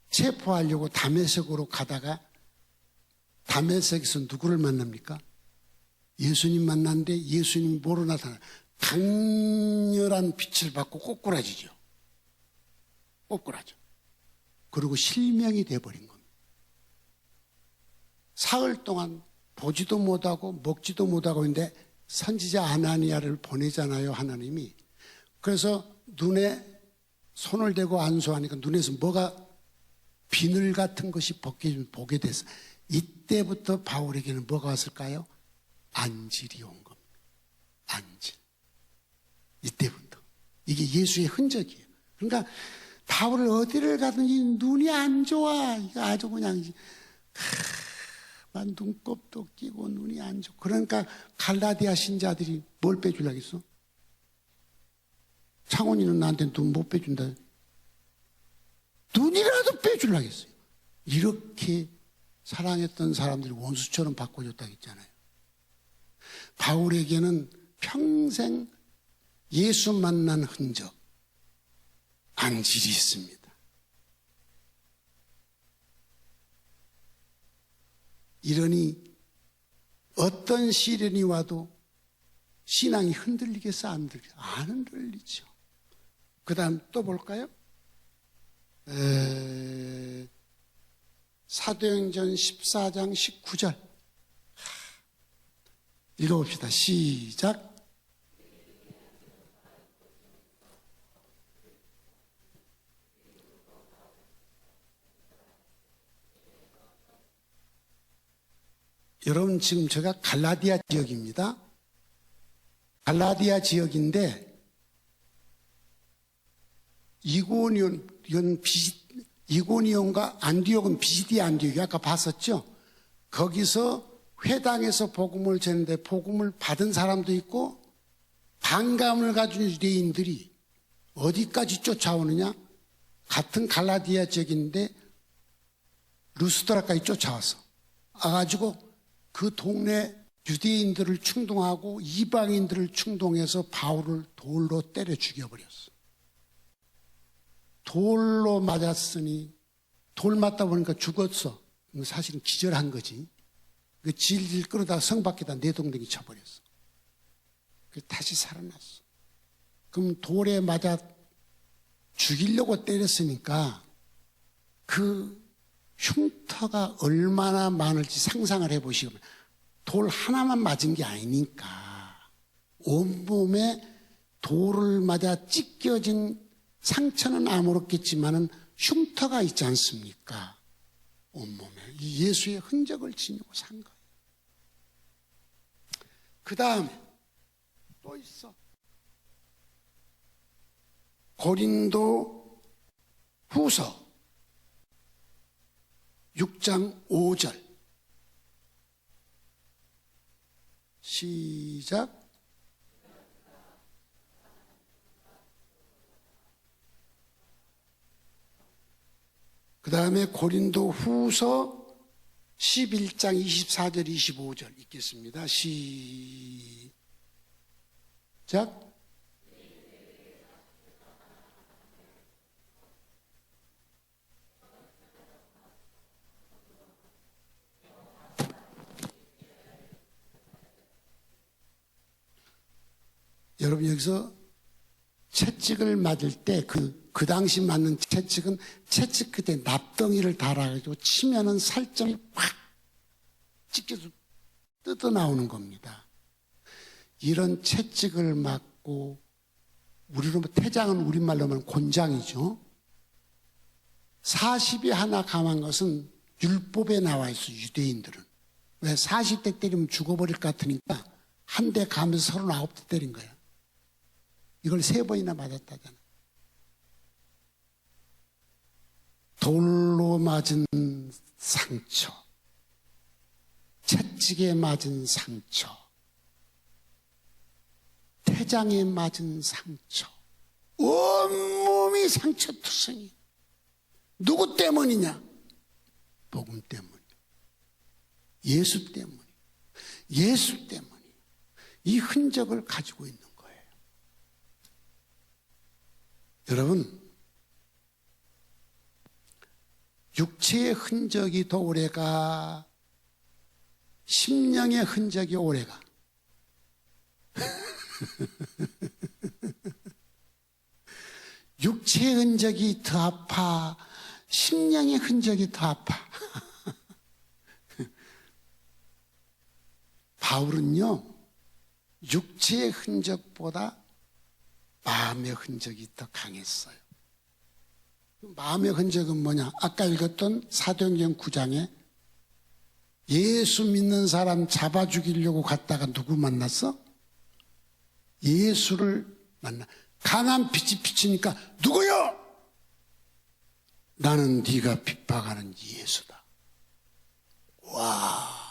체포하려고 다메섹으로 가다가 다메섹에서 누구를 만납니까? 예수님 만났는데 예수님이 뭐로 나타나? 강렬한 빛을 받고 꼬꾸라지죠. 꼬꾸라져. 그리고 실명이 돼버린 겁니다. 사흘 동안 보지도 못하고 먹지도 못하고 있는데 선지자 아나니아를 보내잖아요, 하나님이. 그래서 눈에 손을 대고 안수하니까 눈에서 뭐가 비늘 같은 것이 벗겨지면 보게 됐어. 이때부터 바울에게는 뭐가 왔을까요? 안질이 온 겁니다. 안질. 이때부터. 이게 예수의 흔적이에요. 그러니까 바울을 어디를 가든지 눈이 안 좋아. 이거 아주 그냥 눈곱도 끼고 눈이 안 좋고. 그러니까 갈라디아 신자들이 뭘 빼주려고 했어? 창원이는 나한테 눈 못 빼준다. 눈이라도 빼주려고 했어요. 이렇게 사랑했던 사람들이 원수처럼 바꿔줬다고 했잖아요. 바울에게는 평생 예수 만난 흔적, 안질이 있습니다. 이러니 어떤 시련이 와도 신앙이 흔들리겠어, 안 흔들리죠? 안 흔들리죠. 그 다음 또 볼까요? 사도행전 14장 19절 읽어봅시다. 시작. 여러분, 지금 제가 갈라디아 지역입니다. 갈라디아 지역인데 이고니온과 안디옥은 비시디 안디옥이 아까 봤었죠. 거기서 회당에서 복음을 전했는데 복음을 받은 사람도 있고 반감을 가진 유대인들이 어디까지 쫓아오느냐? 같은 갈라디아 지역인데 루스드라까지 쫓아와서 와가지고 그 동네 유대인들을 충동하고 이방인들을 충동해서 바울을 돌로 때려 죽여버렸어. 돌로 맞았으니 돌 맞다 보니까 죽었어. 사실은 기절한 거지. 그 질질 끌어다가 성 밖에다 내동댕이 쳐버렸어. 다시 살아났어. 그럼 돌에 맞아 죽이려고 때렸으니까 그 흉터가 얼마나 많을지 상상을 해보시면 돌 하나만 맞은 게 아니니까 온몸에 돌을 맞아 찢겨진 상처는 아무렇겠지만은 흉터가 있지 않습니까? 온몸에 이 예수의 흔적을 지니고 산 거예요. 그 다음에 또 있어. 고린도 후서 6장 5절 시작. 그 다음에 고린도 후서 11장 24절 25절 읽겠습니다. 시작. 여러분, 여기서 채찍을 맞을 때 그 당시 맞는 채찍은 채찍 끝에 납덩이를 달아가지고 치면은 살점이 확 찢겨서 뜯어 나오는 겁니다. 이런 채찍을 맞고 우리로 태장은 우리말로 하면 곤장이죠. 40이 하나 감한 것은 율법에 나와 있어. 유대인들은 왜 40대 때리면 죽어버릴 것 같으니까 한 대 가면서 39대 때린 거야. 이걸 3번이나 맞았다잖아. 돌로 맞은 상처, 채찍에 맞은 상처, 태장에 맞은 상처, 온몸이 상처투성이. 누구 때문이냐? 복음 때문이야. 예수 때문이야. 예수 때문이야. 이 흔적을 가지고 있는 거예요. 여러분, 육체의 흔적이 더 오래가, 심령의 흔적이 오래가. 육체의 흔적이 더 아파, 심령의 흔적이 더 아파. 바울은요, 육체의 흔적보다 마음의 흔적이 더 강했어요. 마음의 흔적은 뭐냐? 아까 읽었던 사도행전 9장에 예수 믿는 사람 잡아 죽이려고 갔다가 누구 만났어? 예수를 만나. 강한 빛이 비치니까 누구요? 나는 네가 핍박하는 예수다. 와.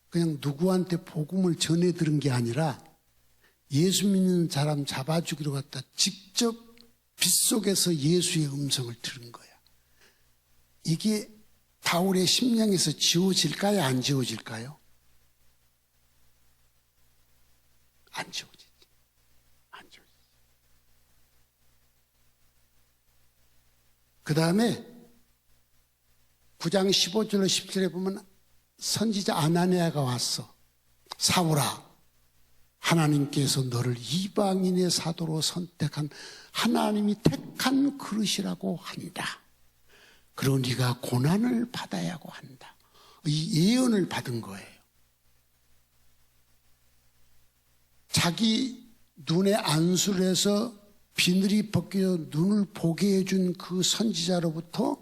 그냥 누구한테 복음을 전해 들은 게 아니라 예수 믿는 사람 잡아 죽이러 갔다 직접 빗속에서 예수의 음성을 들은 거야. 이게 바울의 심령에서 지워질까요? 안 지워질까요? 안 지워지지. 안 지워지지. 그 다음에 9장 15절로 17절에 보면 선지자 아나니아가 왔어. 사울아, 하나님께서 너를 이방인의 사도로 선택한 하나님이 택한 그릇이라고 한다. 그리고 네가 고난을 받아야 하고 한다. 이 예언을 받은 거예요. 자기 눈에 안수를 해서 비늘이 벗겨 눈을 보게 해준 그 선지자로부터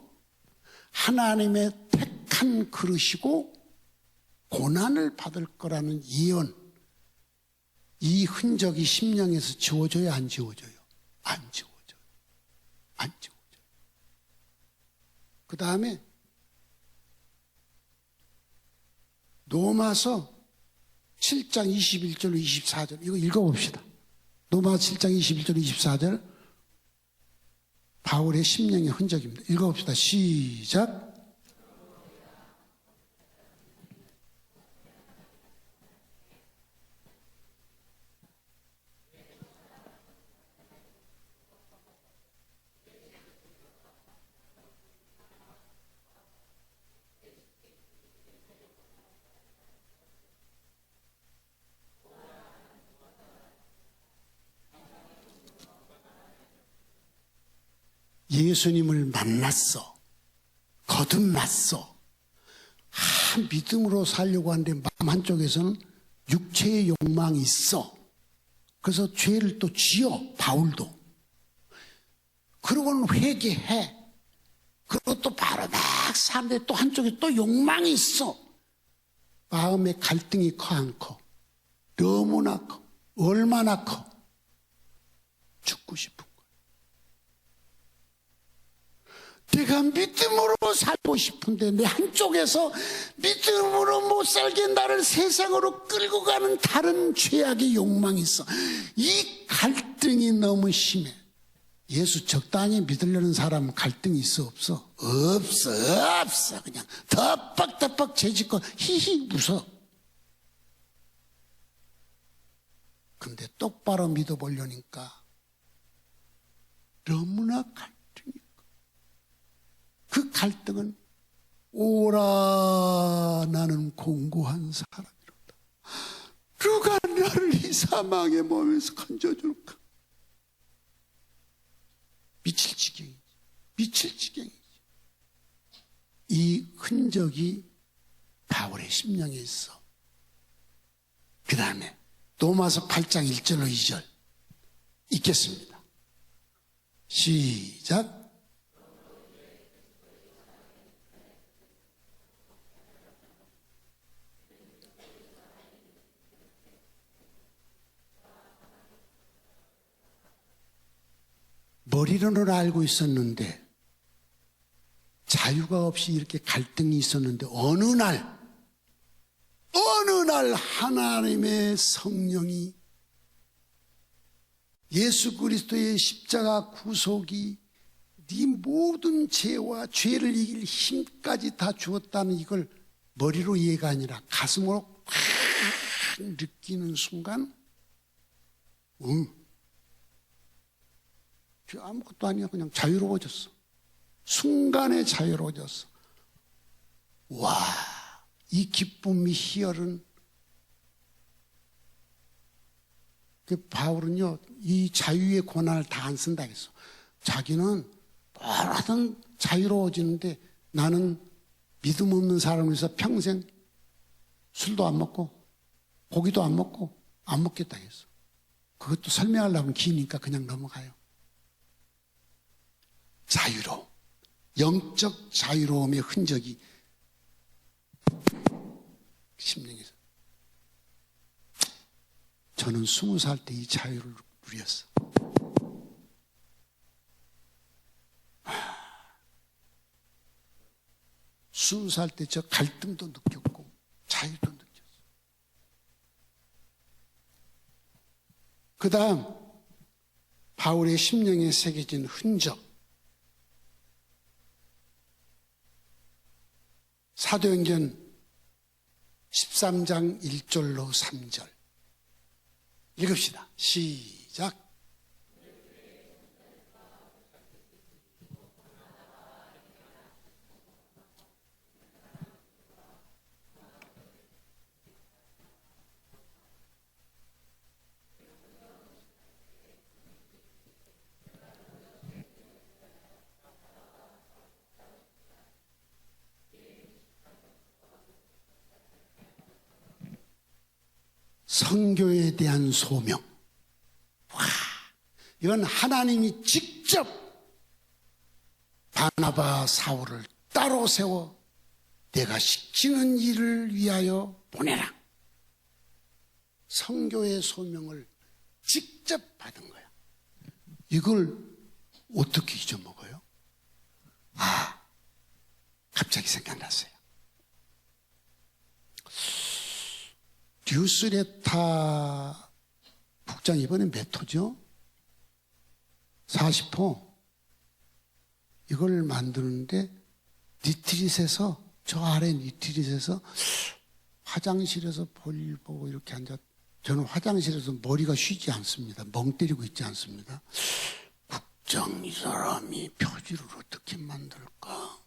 하나님의 택한 그릇이고 고난을 받을 거라는 예언, 이 흔적이 심령에서 지워져요, 안 지워져요? 안 지워져요. 안 지워져요. 그 다음에 로마서 7장 21절 24절 이거 읽어봅시다. 로마서 7장 21절 24절 바울의 심령의 흔적입니다. 읽어봅시다. 시작. 예수님을 만났어. 거듭났어. 믿음으로 살려고 하는데 마음 한쪽에서는 육체의 욕망이 있어. 그래서 죄를 또 지어, 바울도. 그러고는 회개해. 그리고 또 바로 막 사는데 또 한쪽에 또 욕망이 있어. 마음의 갈등이 커, 안 커? 너무나 커. 얼마나 커? 죽고 싶은. 내가 믿음으로 살고 싶은데 내 한쪽에서 믿음으로 못 살게 나를 세상으로 끌고 가는 다른 죄악의 욕망이 있어. 이 갈등이 너무 심해. 예수 적당히 믿으려는 사람은 갈등이 있어, 없어? 없어. 그냥 덮박덮박 죄짓고 히히 웃어. 근데 똑바로 믿어보려니까 너무나 그 갈등은 오라 나는 공고한 사람이로다. 누가 나를 이 사망의 몸에서 건져줄까? 미칠 지경이지. 이 흔적이 바울의 심령에 있어. 그 다음에 로마서 8장 1절로 2절 읽겠습니다. 시작. 머리로는 알고 있었는데 자유가 없이 이렇게 갈등이 있었는데 어느 날 하나님의 성령이 예수 그리스도의 십자가 구속이 네 모든 죄와 죄를 이길 힘까지 다 주었다는 이걸 머리로 이해가 아니라 가슴으로 확 느끼는 순간 아무것도 아니야. 그냥 자유로워졌어. 순간에 자유로워졌어. 와, 이 기쁨이 희열은 바울은요 이 자유의 고난을 다 안 쓴다 했어. 자기는 뭘 하든 자유로워지는데 나는 믿음 없는 사람에서 평생 술도 안 먹고 고기도 안 먹고 안 먹겠다 했어. 그것도 설명하려면 기니까 그냥 넘어가요. 자유로움, 영적 자유로움의 흔적이 심령에서. 저는 20살 때 이 자유를 누렸어. 20살 때 저 갈등도 느꼈고 자유도 느꼈어. 그 다음 바울의 심령에 새겨진 흔적. 사도행전 13장 1절로 3절 읽읍시다. 시작. 선교에 대한 소명. 와, 이건 하나님이 직접 바나바 사울을 따로 세워 내가 시키는 일을 위하여 보내라. 선교의 소명을 직접 받은 거야. 이걸 어떻게 잊어먹어요? 갑자기 생각났어요. 뉴스레터 국장 이번에 몇 호죠? 40호. 이걸 만드는데 리트릿에서, 저 아래 리트릿에서 화장실에서 볼일 보고 이렇게 앉아. 저는 화장실에서 머리가 쉬지 않습니다. 멍 때리고 있지 않습니다. 국장, 이 사람이 표지를 어떻게 만들까?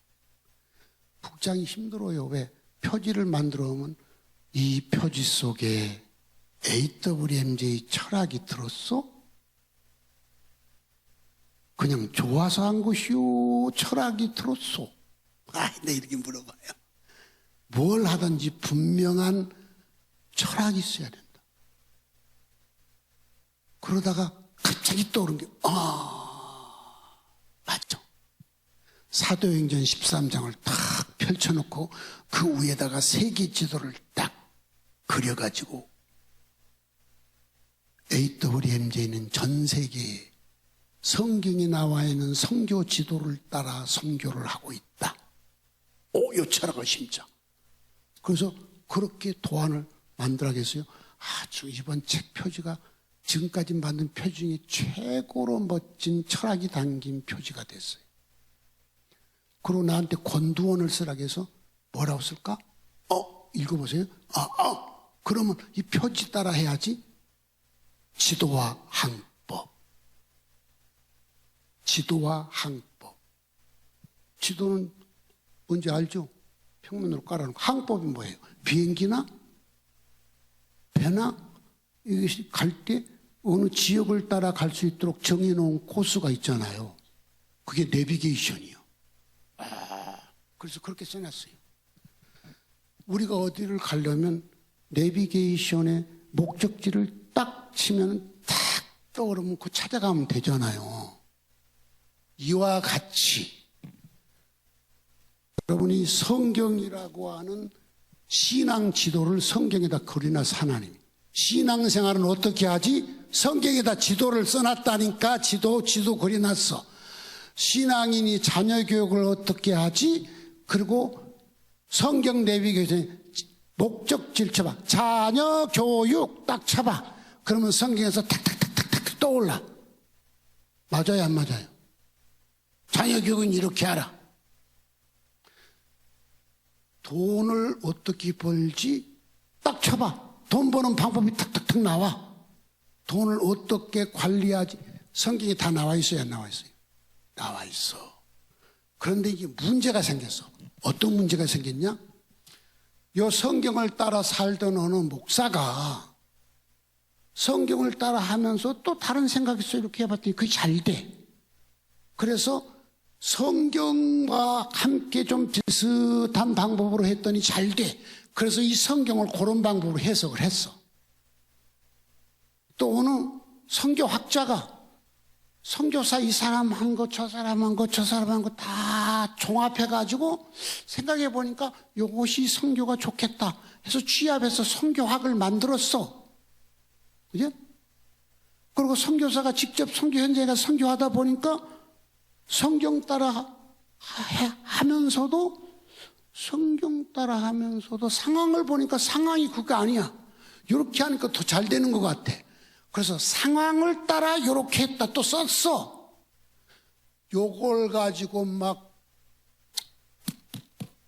국장이 힘들어요. 왜? 표지를 만들어 오면 이 표지 속에 AWMJ 철학이 들었어? 그냥 좋아서 한 것이요? 철학이 들었어? 내 이렇게 물어봐요. 뭘 하든지 분명한 철학이 있어야 된다. 그러다가 갑자기 떠오른 게, 맞죠. 사도행전 13장을 탁 펼쳐놓고 그 위에다가 세계 지도를 딱 그려가지고 AWMJ는 전 세계에 성경에 나와 있는 선교 지도를 따라 선교를 하고 있다. 요 철학을 심자. 그래서 그렇게 도안을 만들어야겠어요. 아주 이번 책 표지가 지금까지 만든 표지 중에 최고로 멋진 철학이 담긴 표지가 됐어요. 그리고 나한테 권두원을 쓰라고 해서 뭐라고 쓸까? 읽어보세요. 그러면 이 표지 따라 해야지. 지도와 항법. 지도와 항법. 지도는 뭔지 알죠? 평면으로 깔아놓고. 항법이 뭐예요? 비행기나 배나 이것이 갈 때 어느 지역을 따라 갈 수 있도록 정해놓은 코스가 있잖아요. 그게 내비게이션이요. 그래서 그렇게 써놨어요. 우리가 어디를 가려면 내비게이션에 목적지를 딱 치면 딱 떠오르면 그 찾아가면 되잖아요. 이와 같이 여러분이 성경이라고 하는 신앙 지도를 성경에다 그려놔서 하나님. 신앙생활은 어떻게 하지? 성경에다 지도를 써놨다니까. 지도 그려놨어. 신앙인이 자녀 교육을 어떻게 하지? 그리고 성경 내비게이션에 목적지를 쳐봐. 자녀 교육 딱 쳐봐. 그러면 성경에서 탁탁탁탁탁 떠올라. 맞아요, 안 맞아요? 자녀 교육은 이렇게 하라. 돈을 어떻게 벌지? 딱 쳐봐. 돈 버는 방법이 탁탁탁 나와. 돈을 어떻게 관리하지? 성경에 다 나와 있어요, 안 나와 있어요? 나와 있어. 그런데 이게 문제가 생겼어. 어떤 문제가 생겼냐? 요 성경을 따라 살던 어느 목사가 성경을 따라 하면서 또 다른 생각이 있어. 이렇게 해봤더니 그게 잘 돼. 그래서 성경과 함께 좀 비슷한 방법으로 했더니 잘 돼. 그래서 이 성경을 그런 방법으로 해석을 했어. 또 어느 선교학자가 선교사 이 사람 한 거, 저 사람 한 거, 저 사람 한 거 다 종합해가지고 생각해 보니까 이것이 선교가 좋겠다 해서 취합해서 선교학을 만들었어. 그죠? 그리고 선교사가 직접 선교 현장에 가서 선교하다 보니까 성경 따라 하면서도 상황을 보니까 상황이 그거 아니야. 이렇게 하니까 더 잘 되는 것 같아. 그래서 상황을 따라 이렇게 했다 또 썼어. 요걸 가지고 막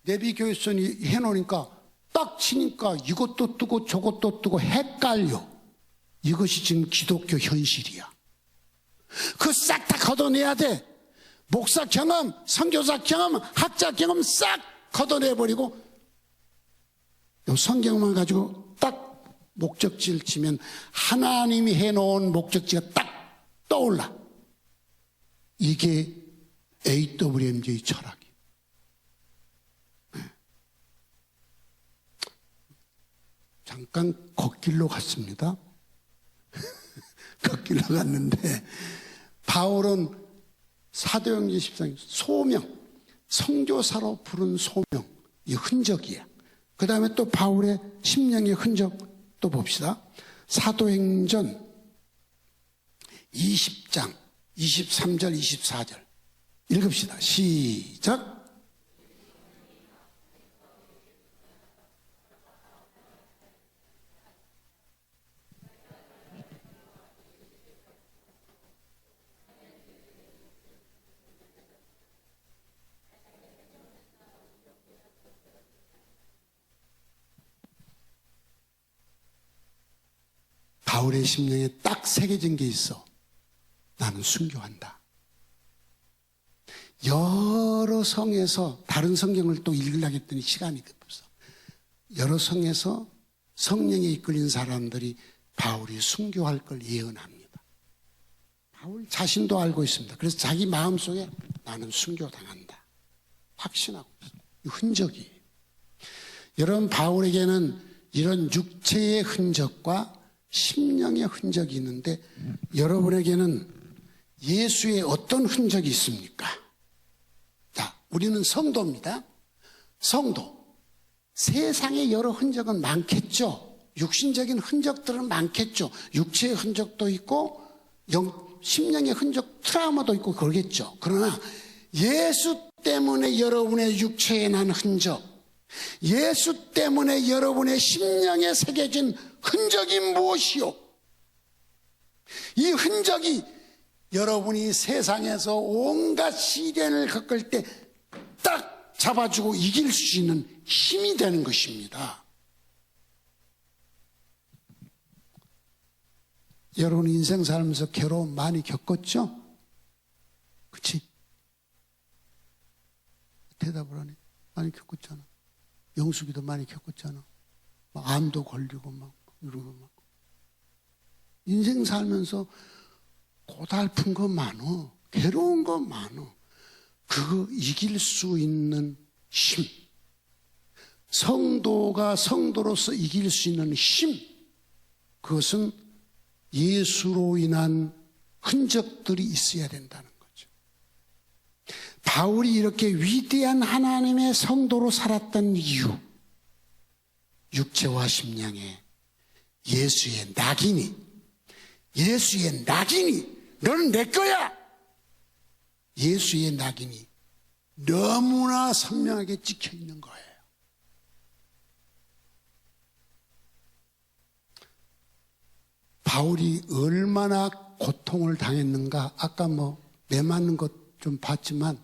내비게이션이 해놓으니까 딱 치니까 이것도 뜨고 저것도 뜨고 헷갈려. 이것이 지금 기독교 현실이야. 그거 싹 다 걷어내야 돼. 목사 경험, 선교사 경험, 학자 경험 싹 걷어내버리고 요 성경만 가지고 딱 목적지를 치면 하나님이 해놓은 목적지가 딱 떠올라. 이게 AWMJ 철학이에요. 잠깐 걷길로 갔습니다. 걷길로 갔는데 바울은 사도행전 14장 소명, 선교사로 부른 소명, 이 흔적이야. 그 다음에 또 바울의 심령의 흔적 또 봅시다. 사도행전 20장 23절 24절 읽읍시다. 시작. 바울의 심령에 딱 새겨진 게 있어. 나는 순교한다. 여러 성에서 다른 성경을 또 읽으려고 했더니 시간이 없어. 여러 성에서 성령에 이끌린 사람들이 바울이 순교할 걸 예언합니다. 바울 자신도 알고 있습니다. 그래서 자기 마음속에 나는 순교당한다. 확신하고 있어요. 이 흔적이. 여러분, 바울에게는 이런 육체의 흔적과 심령의 흔적이 있는데 여러분에게는 예수의 어떤 흔적이 있습니까? 자, 우리는 성도입니다. 성도. 세상에 여러 흔적은 많겠죠. 육신적인 흔적들은 많겠죠. 육체의 흔적도 있고 심령의 흔적, 트라우마도 있고 그러겠죠. 그러나 예수 때문에 여러분의 육체에 난 흔적, 예수 때문에 여러분의 심령에 새겨진 흔적이 무엇이요? 이 흔적이 여러분이 세상에서 온갖 시련을 겪을 때 딱 잡아주고 이길 수 있는 힘이 되는 것입니다. 여러분 인생 살면서 괴로움 많이 겪었죠? 그치? 대답을 하네. 많이 겪었잖아. 영숙이도 많이 겪었잖아. 막 암도 걸리고 막 이러고 막. 인생 살면서 고달픈 거 많어. 괴로운 거 많어. 그거 이길 수 있는 힘. 성도가 성도로서 이길 수 있는 힘. 그것은 예수로 인한 흔적들이 있어야 된다는 거죠. 바울이 이렇게 위대한 하나님의 성도로 살았던 이유. 육체와 심령에 예수의 낙인이, 예수의 낙인이 너는 내 거야. 예수의 낙인이 너무나 선명하게 찍혀 있는 거예요. 바울이 얼마나 고통을 당했는가. 아까 매 맞는 것 좀 봤지만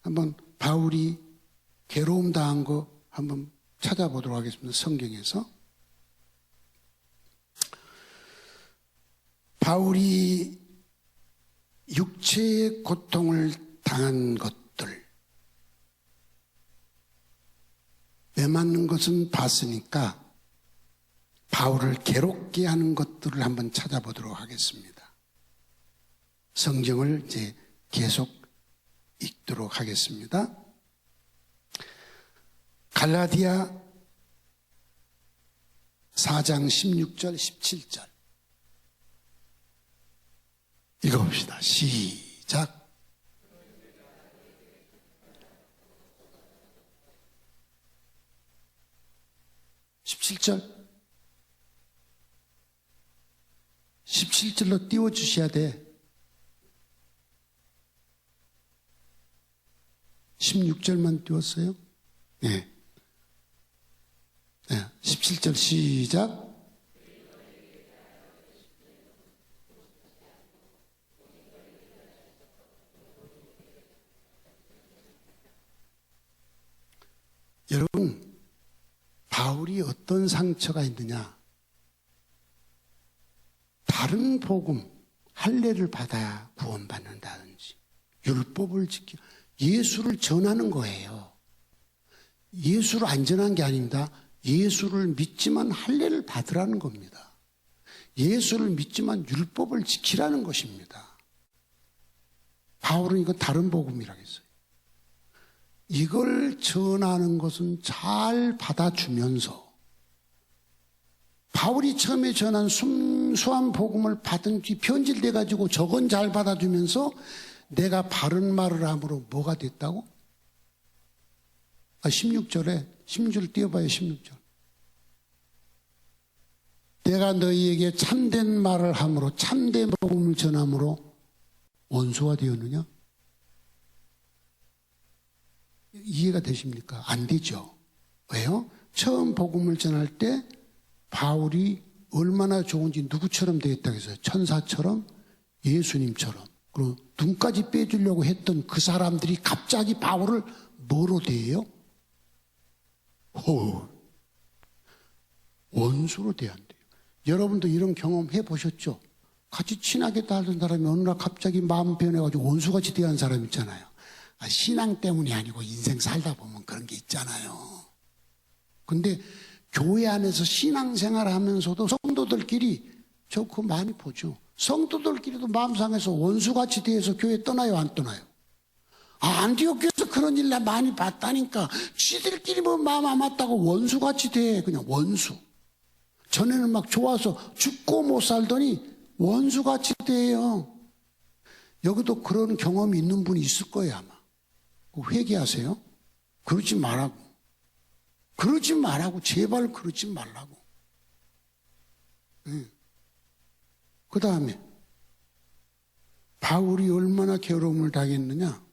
한번 바울이 괴로움 당한 거 한번 찾아보도록 하겠습니다. 성경에서. 바울이 육체의 고통을 당한 것들, 매 맞는 것은 봤으니까 바울을 괴롭게 하는 것들을 한번 찾아보도록 하겠습니다. 성경을 이제 계속 읽도록 하겠습니다. 갈라디아 4장 16절 17절 읽어봅시다. 시작. (17절) 17절로 띄워주셔야 돼. 16절만 띄웠어요? 네. 17절 시작. 여러분, 바울이 어떤 상처가 있느냐? 다른 복음, 할례를 받아야 구원받는다든지 율법을 지켜 예수를 전하는 거예요. 예수를 안 전한 게 아닙니다. 예수를 믿지만 할례를 받으라는 겁니다. 예수를 믿지만 율법을 지키라는 것입니다. 바울은 이거 다른 복음이라고 했어요. 이걸 전하는 것은 잘 받아주면서 바울이 처음에 전한 순수한 복음을 받은 뒤 변질돼 가지고 저건 잘 받아주면서 내가 바른 말을 함으로 뭐가 됐다고? 16절에 16절 띄워봐요. 16절. 내가 너희에게 참된 말을 함으로 참된 복음을 전함으로 원수가 되었느냐? 이해가 되십니까? 안 되죠. 왜요? 처음 복음을 전할 때 바울이 얼마나 좋은지 누구처럼 되었다고 했어요? 천사처럼, 예수님처럼. 그리고 눈까지 빼주려고 했던 그 사람들이 갑자기 바울을 뭐로 대해요? 원수로 대한대요. 여러분도 이런 경험 해보셨죠? 같이 친하게 다른 사람이 어느 날 갑자기 마음 변해가지고 원수같이 대한 사람 있잖아요. 신앙 때문이 아니고 인생 살다 보면 그런 게 있잖아요. 근데 교회 안에서 신앙생활 하면서도 성도들끼리 저 그거 많이 보죠. 성도들끼리도 마음 상해서 원수같이 대해서 교회 떠나요, 안 떠나요? 안디옥교에서 그런 일 많이 봤다니까. 지들끼리 뭐 마음 안 맞다고 원수같이 대. 그냥 원수. 전에는 막 좋아서 죽고 못 살더니 원수같이 대요. 여기도 그런 경험이 있는 분이 있을 거예요, 아마. 회개하세요. 그러지 말라고. 그러지 말라고. 제발 그러지 말라고. 그 다음에 바울이 얼마나 괴로움을 당했느냐.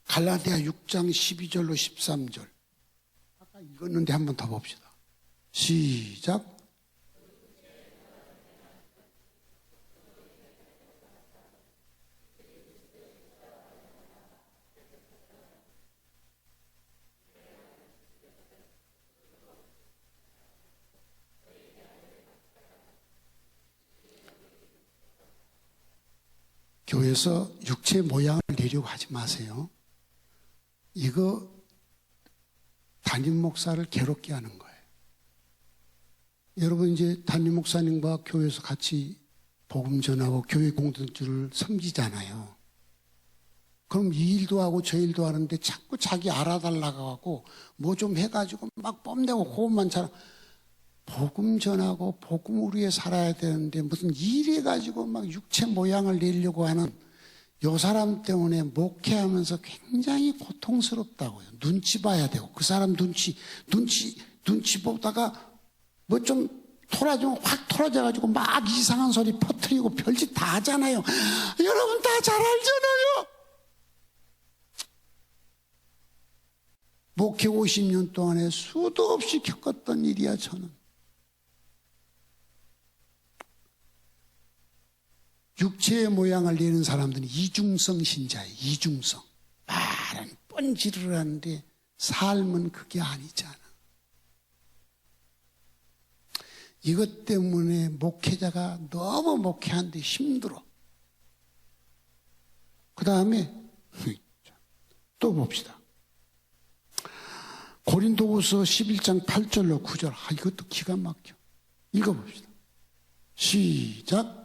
갈라디아 6장 12절로 13절. 아까 읽었는데 한 번 더 봅시다. 시작. 교회에서 육체 모양을 내려고 하지 마세요. 이거 담임 목사를 괴롭게 하는 거예요. 여러분 이제 담임 목사님과 교회에서 같이 복음 전하고 교회 공동체를 섬기잖아요. 그럼 이 일도 하고 저 일도 하는데 자꾸 자기 알아달라고 하고 뭐 좀 해가지고 막 뽐내고 그것만 잘 복음 전하고 복음을 위해 살아야 되는데 무슨 일해가지고 막 육체 모양을 내려고 하는 요 사람 때문에 목회하면서 굉장히 고통스럽다고요. 눈치 봐야 되고 그 사람 눈치 보다가 뭐 좀 토라지면 확 토라져가지고 막 이상한 소리 퍼뜨리고 별짓 다 하잖아요. 여러분 다 잘 알잖아요. 목회 50년 동안에 수도 없이 겪었던 일이야. 저는 육체의 모양을 내는 사람들은 이중성 신자예요. 이중성. 말은 뻔지를 하는데 삶은 그게 아니잖아. 이것 때문에 목회자가 너무 목회하는데 힘들어. 그 다음에 또 봅시다. 고린도후서 11장 8절로 9절. 이것도 기가 막혀. 읽어봅시다. 시작.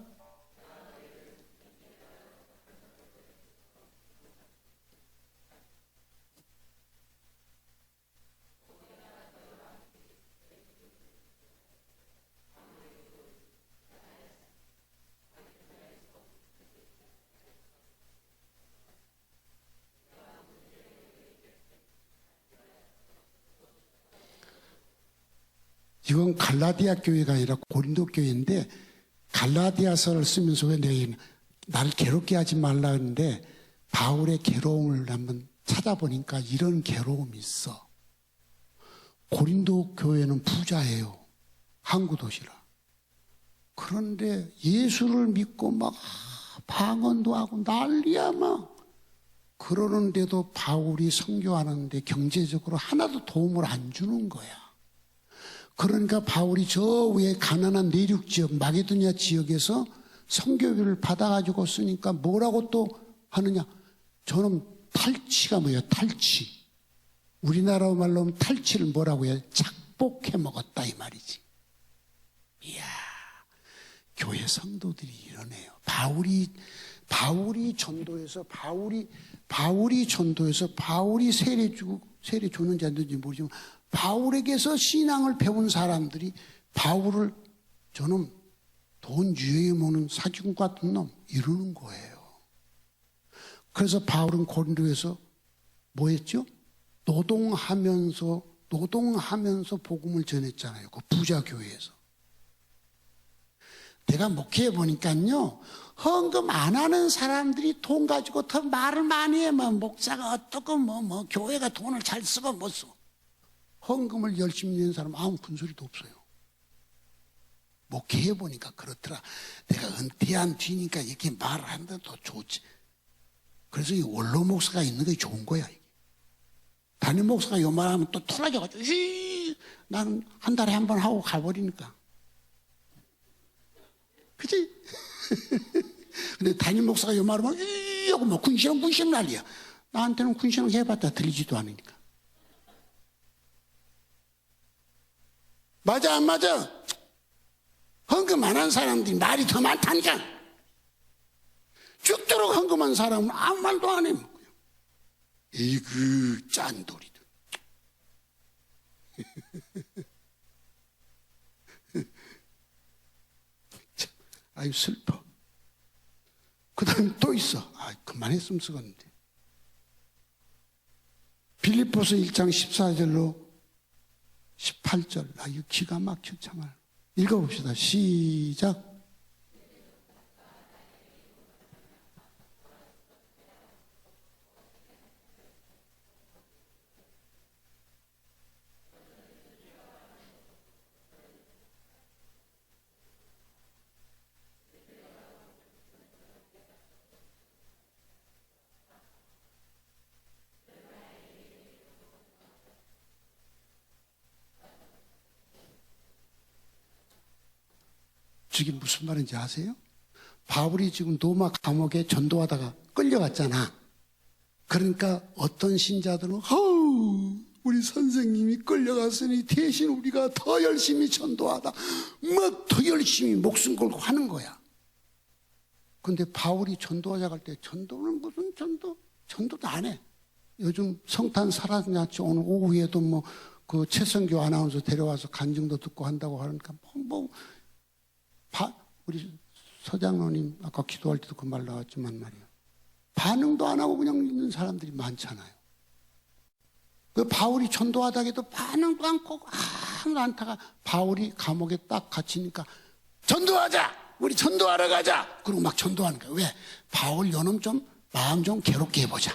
이건 갈라디아 교회가 아니라 고린도 교회인데 갈라디아서를 쓰면서 왜 내가 나를 괴롭게 하지 말라 했는데 바울의 괴로움을 한번 찾아보니까 이런 괴로움이 있어. 고린도 교회는 부자예요. 항구 도시라. 그런데 예수를 믿고 막 방언도 하고 난리야 막. 그러는데도 바울이 선교하는데 경제적으로 하나도 도움을 안 주는 거야. 그러니까 바울이 저 위에 가난한 내륙 지역, 마게도냐 지역에서 선교비를 받아가지고 쓰니까 뭐라고 또 하느냐. 저는 탈취가 뭐예요? 탈취. 우리나라 말로 하면 탈취를 뭐라고 해요? 착복해 먹었다 이 말이지. 이야, 교회 성도들이 이러네요. 바울이 전도해서 바울이 세례 주고 세례 줬는지 안 줬는지 모르지만 바울에게서 신앙을 배운 사람들이 바울을 저는 돈 유용히 모는 사기꾼 같은 놈 이러는 거예요. 그래서 바울은 고린도에서 뭐 했죠? 노동하면서 복음을 전했잖아요. 그 부자 교회에서. 내가 목회해 보니까요, 헌금 안 하는 사람들이 돈 가지고 더 말을 많이 해. 뭐 목사가 어떻고 교회가 돈을 잘 쓰고 못 써. 헌금을 열심히 내는 사람 아무 군소리도 없어요. 목회해 보니까 그렇더라. 내가 은퇴한 뒤니까 이렇게 말을 하는데 더 좋지. 그래서 이 원로 목사가 있는 게 좋은 거야. 이게. 담임 목사가 요 말하면 또 토라져가지고 나는 한 달에 한 번 하고 가버리니까. 그치? 근데 담임 목사가 요 말하면 하고 뭐 군시렁 난리야. 나한테는 군시렁 해봤자 들리지도 않으니까. 맞아 안 맞아? 헌금 안 한 사람들이 말이 더 많다니까. 죽도록 헌금한 사람은 아무 말도 안 해. 이그 짠돌이들. 아유 슬퍼. 그 다음에 또 있어. 그만했으면 쓰겠는데. 빌립보서 1장 14절로 18절. 이거 기가 막혀 참아. 읽어봅시다. 시작. 이게 무슨 말인지 아세요? 바울이 지금 로마 감옥에 전도하다가 끌려갔잖아. 그러니까 어떤 신자들은 우리 선생님이 끌려갔으니 대신 우리가 더 열심히 전도하다. 뭐 더 열심히 목숨 걸고 하는 거야. 근데 바울이 전도하자 할 때 전도는 무슨 전도? 전도도 안 해. 요즘 성탄 사라졌지. 오늘 오후에도 뭐 그 최성교 아나운서 데려와서 간증도 듣고 한다고 하니까 우리 서장로님 아까 기도할 때도 그 말 나왔지만 말이에요. 반응도 안 하고 그냥 있는 사람들이 많잖아요. 그 바울이 전도하다가도 반응도 않고 아무도 않다가 바울이 감옥에 딱 갇히니까 전도하자! 우리 전도하러 가자! 그리고 막 전도하는 거예요. 왜? 바울 요놈 좀 마음 좀 괴롭게 해보자.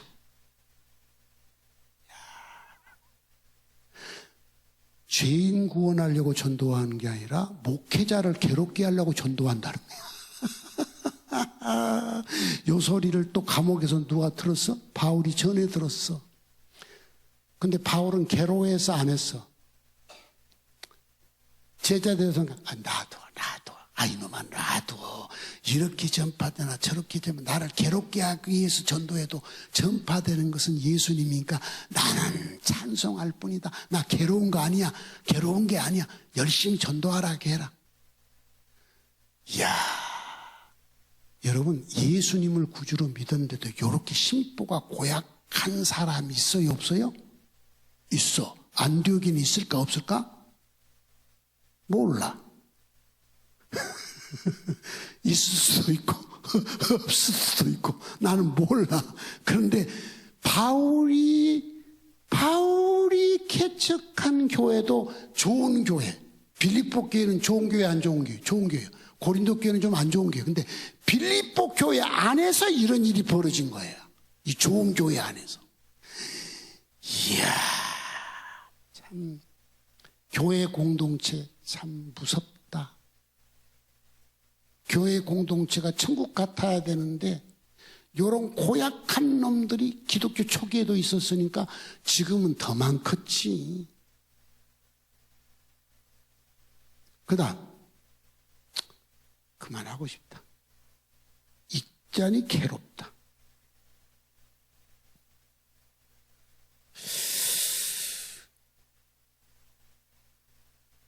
죄인 구원하려고 전도하는 게 아니라 목회자를 괴롭게 하려고 전도한다는 거야. 요 소리를 또 감옥에서 누가 들었어? 바울이 전에 들었어. 근데 바울은 괴로워해서 안 했어. 제자들에서 놔둬. 이놈아 놔둬. 이렇게 전파되나 저렇게 되면 나를 괴롭게 하기 위해서 전도해도 전파되는 것은 예수님이니까 나는 찬송할 뿐이다. 나 괴로운 거 아니야. 괴로운 게 아니야. 열심히 전도하라게 해라. 이야, 여러분 예수님을 구주로 믿었는데도 이렇게 심보가 고약한 사람이 있어요 없어요? 있어. 안디옥에는 있을까 없을까? 몰라. 있을 수도 있고 없을 수도 있고 나는 몰라. 그런데 바울이 개척한 교회도 좋은 교회. 빌립보 교회는 좋은 교회 안 좋은 교회? 좋은 교회예요. 고린도 교회는 좀 안 좋은 교회. 근데 빌립보 교회 안에서 이런 일이 벌어진 거예요. 이 좋은 교회 안에서. 이야, 참 교회 공동체 참 무섭다. 교회 공동체가 천국 같아야 되는데 이런 고약한 놈들이 기독교 초기에도 있었으니까 지금은 더 많겠지. 그다음 그만하고 싶다. 있자니 괴롭다.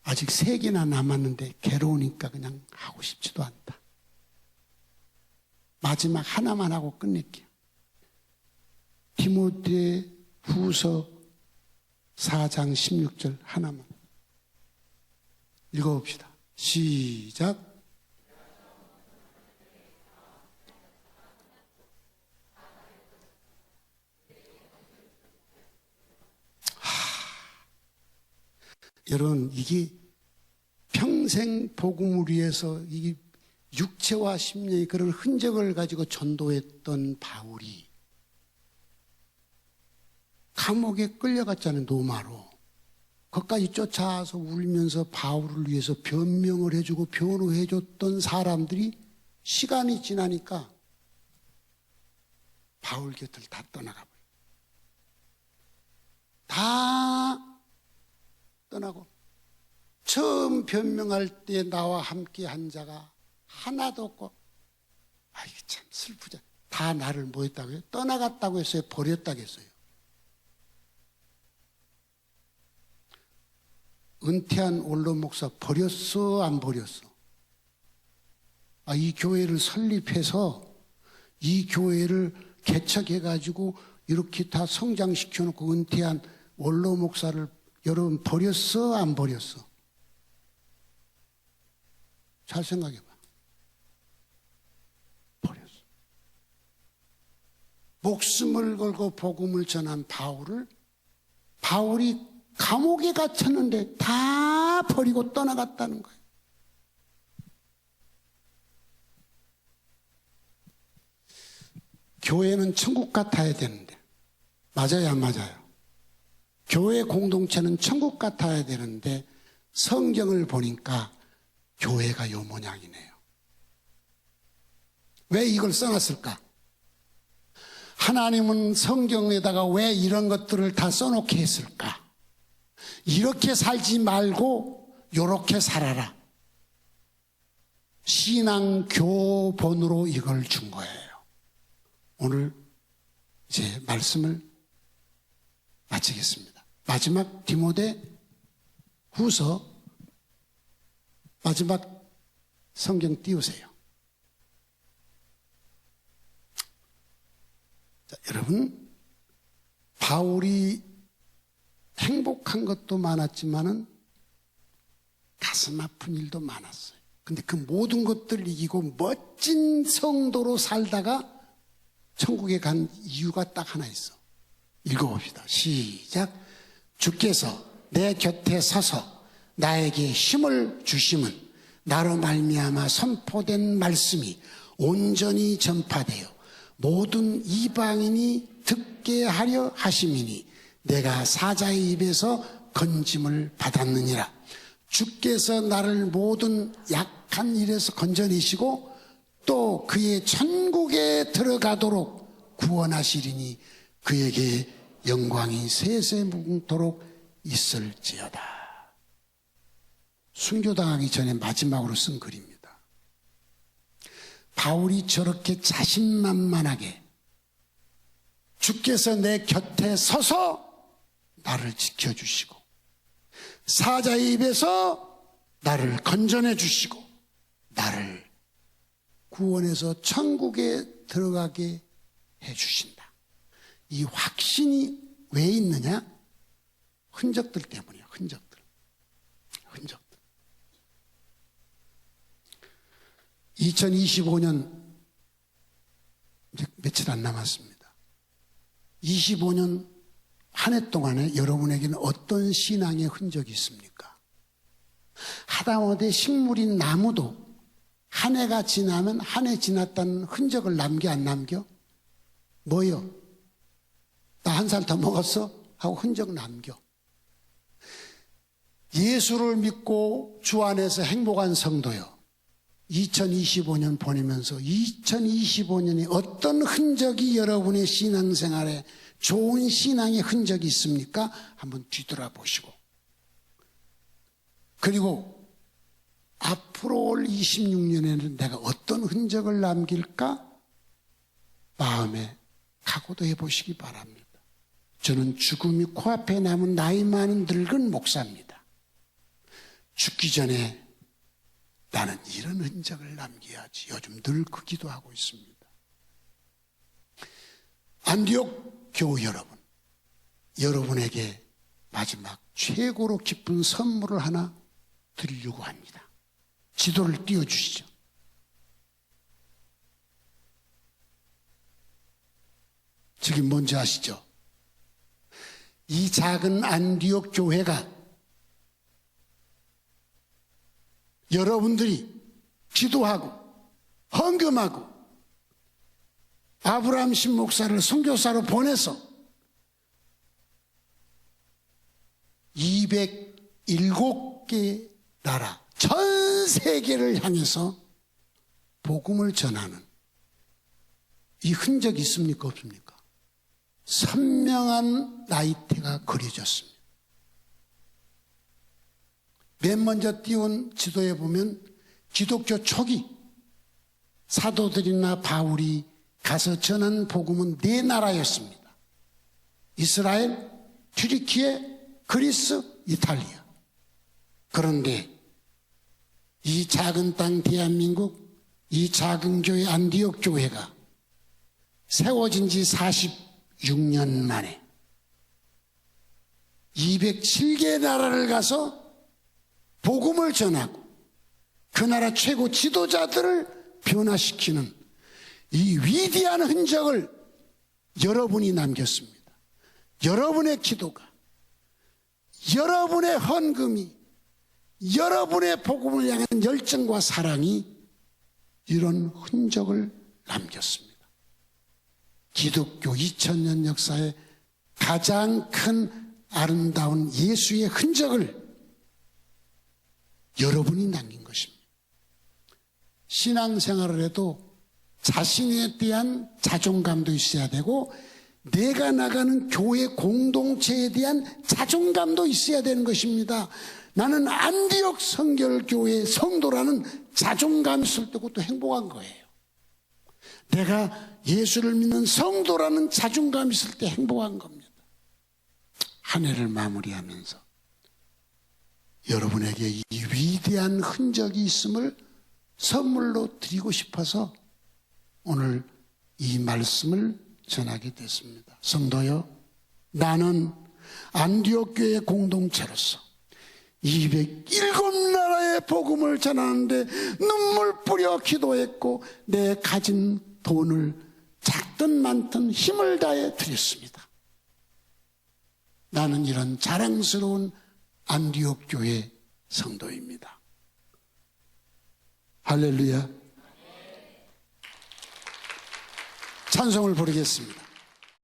아직 3개나 남았는데 괴로우니까 그냥 하고 싶지도 않다. 마지막 하나만 하고 끝낼게요. 디모데 후서 4장 16절 하나만 읽어봅시다. 시작. 여러분, 이게 평생 복음을 위해서 이 육체와 심령의 그런 흔적을 가지고 전도했던 바울이 감옥에 끌려갔잖아요. 로마로. 거기까지 쫓아와서 울면서 바울을 위해서 변명을 해주고 변호해줬던 사람들이 시간이 지나니까 바울 곁을 다 떠나가버려요. 다 떠나고 처음 변명할 때 나와 함께 한 자가 하나도 없고, 아, 이게 참 슬프죠. 다 나를 뭐 했다고요? 떠나갔다고 했어요? 버렸다고 했어요? 은퇴한 원로 목사 버렸어? 안 버렸어? 아, 이 교회를 설립해서 이 교회를 개척해가지고 이렇게 다 성장시켜놓고 은퇴한 원로 목사를 여러분 버렸어? 안 버렸어? 잘 생각해봐. 버렸어. 목숨을 걸고 복음을 전한 바울이 감옥에 갇혔는데 다 버리고 떠나갔다는 거예요. 교회는 천국 같아야 되는데, 맞아요, 안 맞아요? 교회 공동체는 천국 같아야 되는데 성경을 보니까 교회가 요 모양이네요. 왜 이걸 써놨을까? 하나님은 성경에다가 왜 이런 것들을 다 써놓게 했을까? 이렇게 살지 말고 요렇게 살아라. 신앙 교본으로 이걸 준 거예요. 오늘 이제 말씀을 마치겠습니다. 마지막 디모데 후서 마지막 성경 띄우세요. 자, 여러분, 바울이 행복한 것도 많았지만은 가슴 아픈 일도 많았어요. 근데 그 모든 것들을 이기고 멋진 성도로 살다가 천국에 간 이유가 딱 하나 있어. 읽어봅시다. 시작. 주께서 내 곁에 서서 나에게 힘을 주심은 나로 말미암아 선포된 말씀이 온전히 전파되어 모든 이방인이 듣게 하려 하심이니 내가 사자의 입에서 건짐을 받았느니라. 주께서 나를 모든 약한 일에서 건져내시고 또 그의 천국에 들어가도록 구원하시리니 그에게 영광이 세세무궁토록 있을지어다. 순교당하기 전에 마지막으로 쓴 글입니다. 바울이 저렇게 자신만만하게 주께서 내 곁에 서서 나를 지켜주시고 사자의 입에서 나를 건져내 주시고 나를 구원해서 천국에 들어가게 해주신다. 이 확신이 왜 있느냐? 흔적들 때문이에요. 흔적들. 2025년 이제 며칠 안 남았습니다. 25년 한 해 동안에 여러분에게는 어떤 신앙의 흔적이 있습니까? 하다못해 식물인 나무도 한 해가 지나면 한 해 지났다는 흔적을 남겨 안 남겨? 뭐요? 나 한 살 더 먹었어? 하고 흔적 남겨. 예수를 믿고 주 안에서 행복한 성도요. 2025년 보내면서 2025년에 어떤 흔적이 여러분의 신앙생활에 좋은 신앙의 흔적이 있습니까? 한번 뒤돌아보시고 그리고 앞으로 올 26년에는 내가 어떤 흔적을 남길까? 마음에 각오도 해보시기 바랍니다. 저는 죽음이 코앞에 남은 나이 많은 늙은 목사입니다. 죽기 전에 나는 이런 흔적을 남겨야지. 요즘 늘 그 기도하고 있습니다. 안디옥 교우 여러분, 여러분에게 마지막 최고로 기쁜 선물을 하나 드리려고 합니다. 지도를 띄워주시죠. 저기 뭔지 아시죠? 이 작은 안디옥 교회가 여러분들이 기도하고 헌금하고 아브라함 신목사를 선교사로 보내서 207개 나라 전 세계를 향해서 복음을 전하는 이 흔적이 있습니까 없습니까? 선명한 나이테가 그려졌습니다. 맨 먼저 띄운 지도에 보면 기독교 초기 사도들이나 바울이 가서 전한 복음은 4나라였습니다. 이스라엘, 튀르키예, 그리스, 이탈리아. 그런데 이 작은 땅 대한민국, 이 작은 교회 안디옥 교회가 세워진 지 46년 만에 207개 나라를 가서 복음을 전하고 그 나라 최고 지도자들을 변화시키는 이 위대한 흔적을 여러분이 남겼습니다. 여러분의 기도가, 여러분의 헌금이, 여러분의 복음을 향한 열정과 사랑이 이런 흔적을 남겼습니다. 기독교 2000년 역사의 가장 큰 아름다운 예수의 흔적을 여러분이 남긴 것입니다. 신앙생활을 해도 자신에 대한 자존감도 있어야 되고 내가 나가는 교회 공동체에 대한 자존감도 있어야 되는 것입니다. 나는 안디옥 성결교회 성도라는 자존감이 있을 때 그것도 행복한 거예요. 내가 예수를 믿는 성도라는 자존감이 있을 때 행복한 겁니다. 한 해를 마무리하면서 여러분에게 이 위대한 흔적이 있음을 선물로 드리고 싶어서 오늘 이 말씀을 전하게 됐습니다. 성도여, 나는 안디옥 교회 공동체로서 207나라의 복음을 전하는데 눈물 뿌려 기도했고 내 가진 돈을 작든 많든 힘을 다해 드렸습니다. 나는 이런 자랑스러운 안디옥 교회 성도입니다. 할렐루야. 찬송을 부르겠습니다.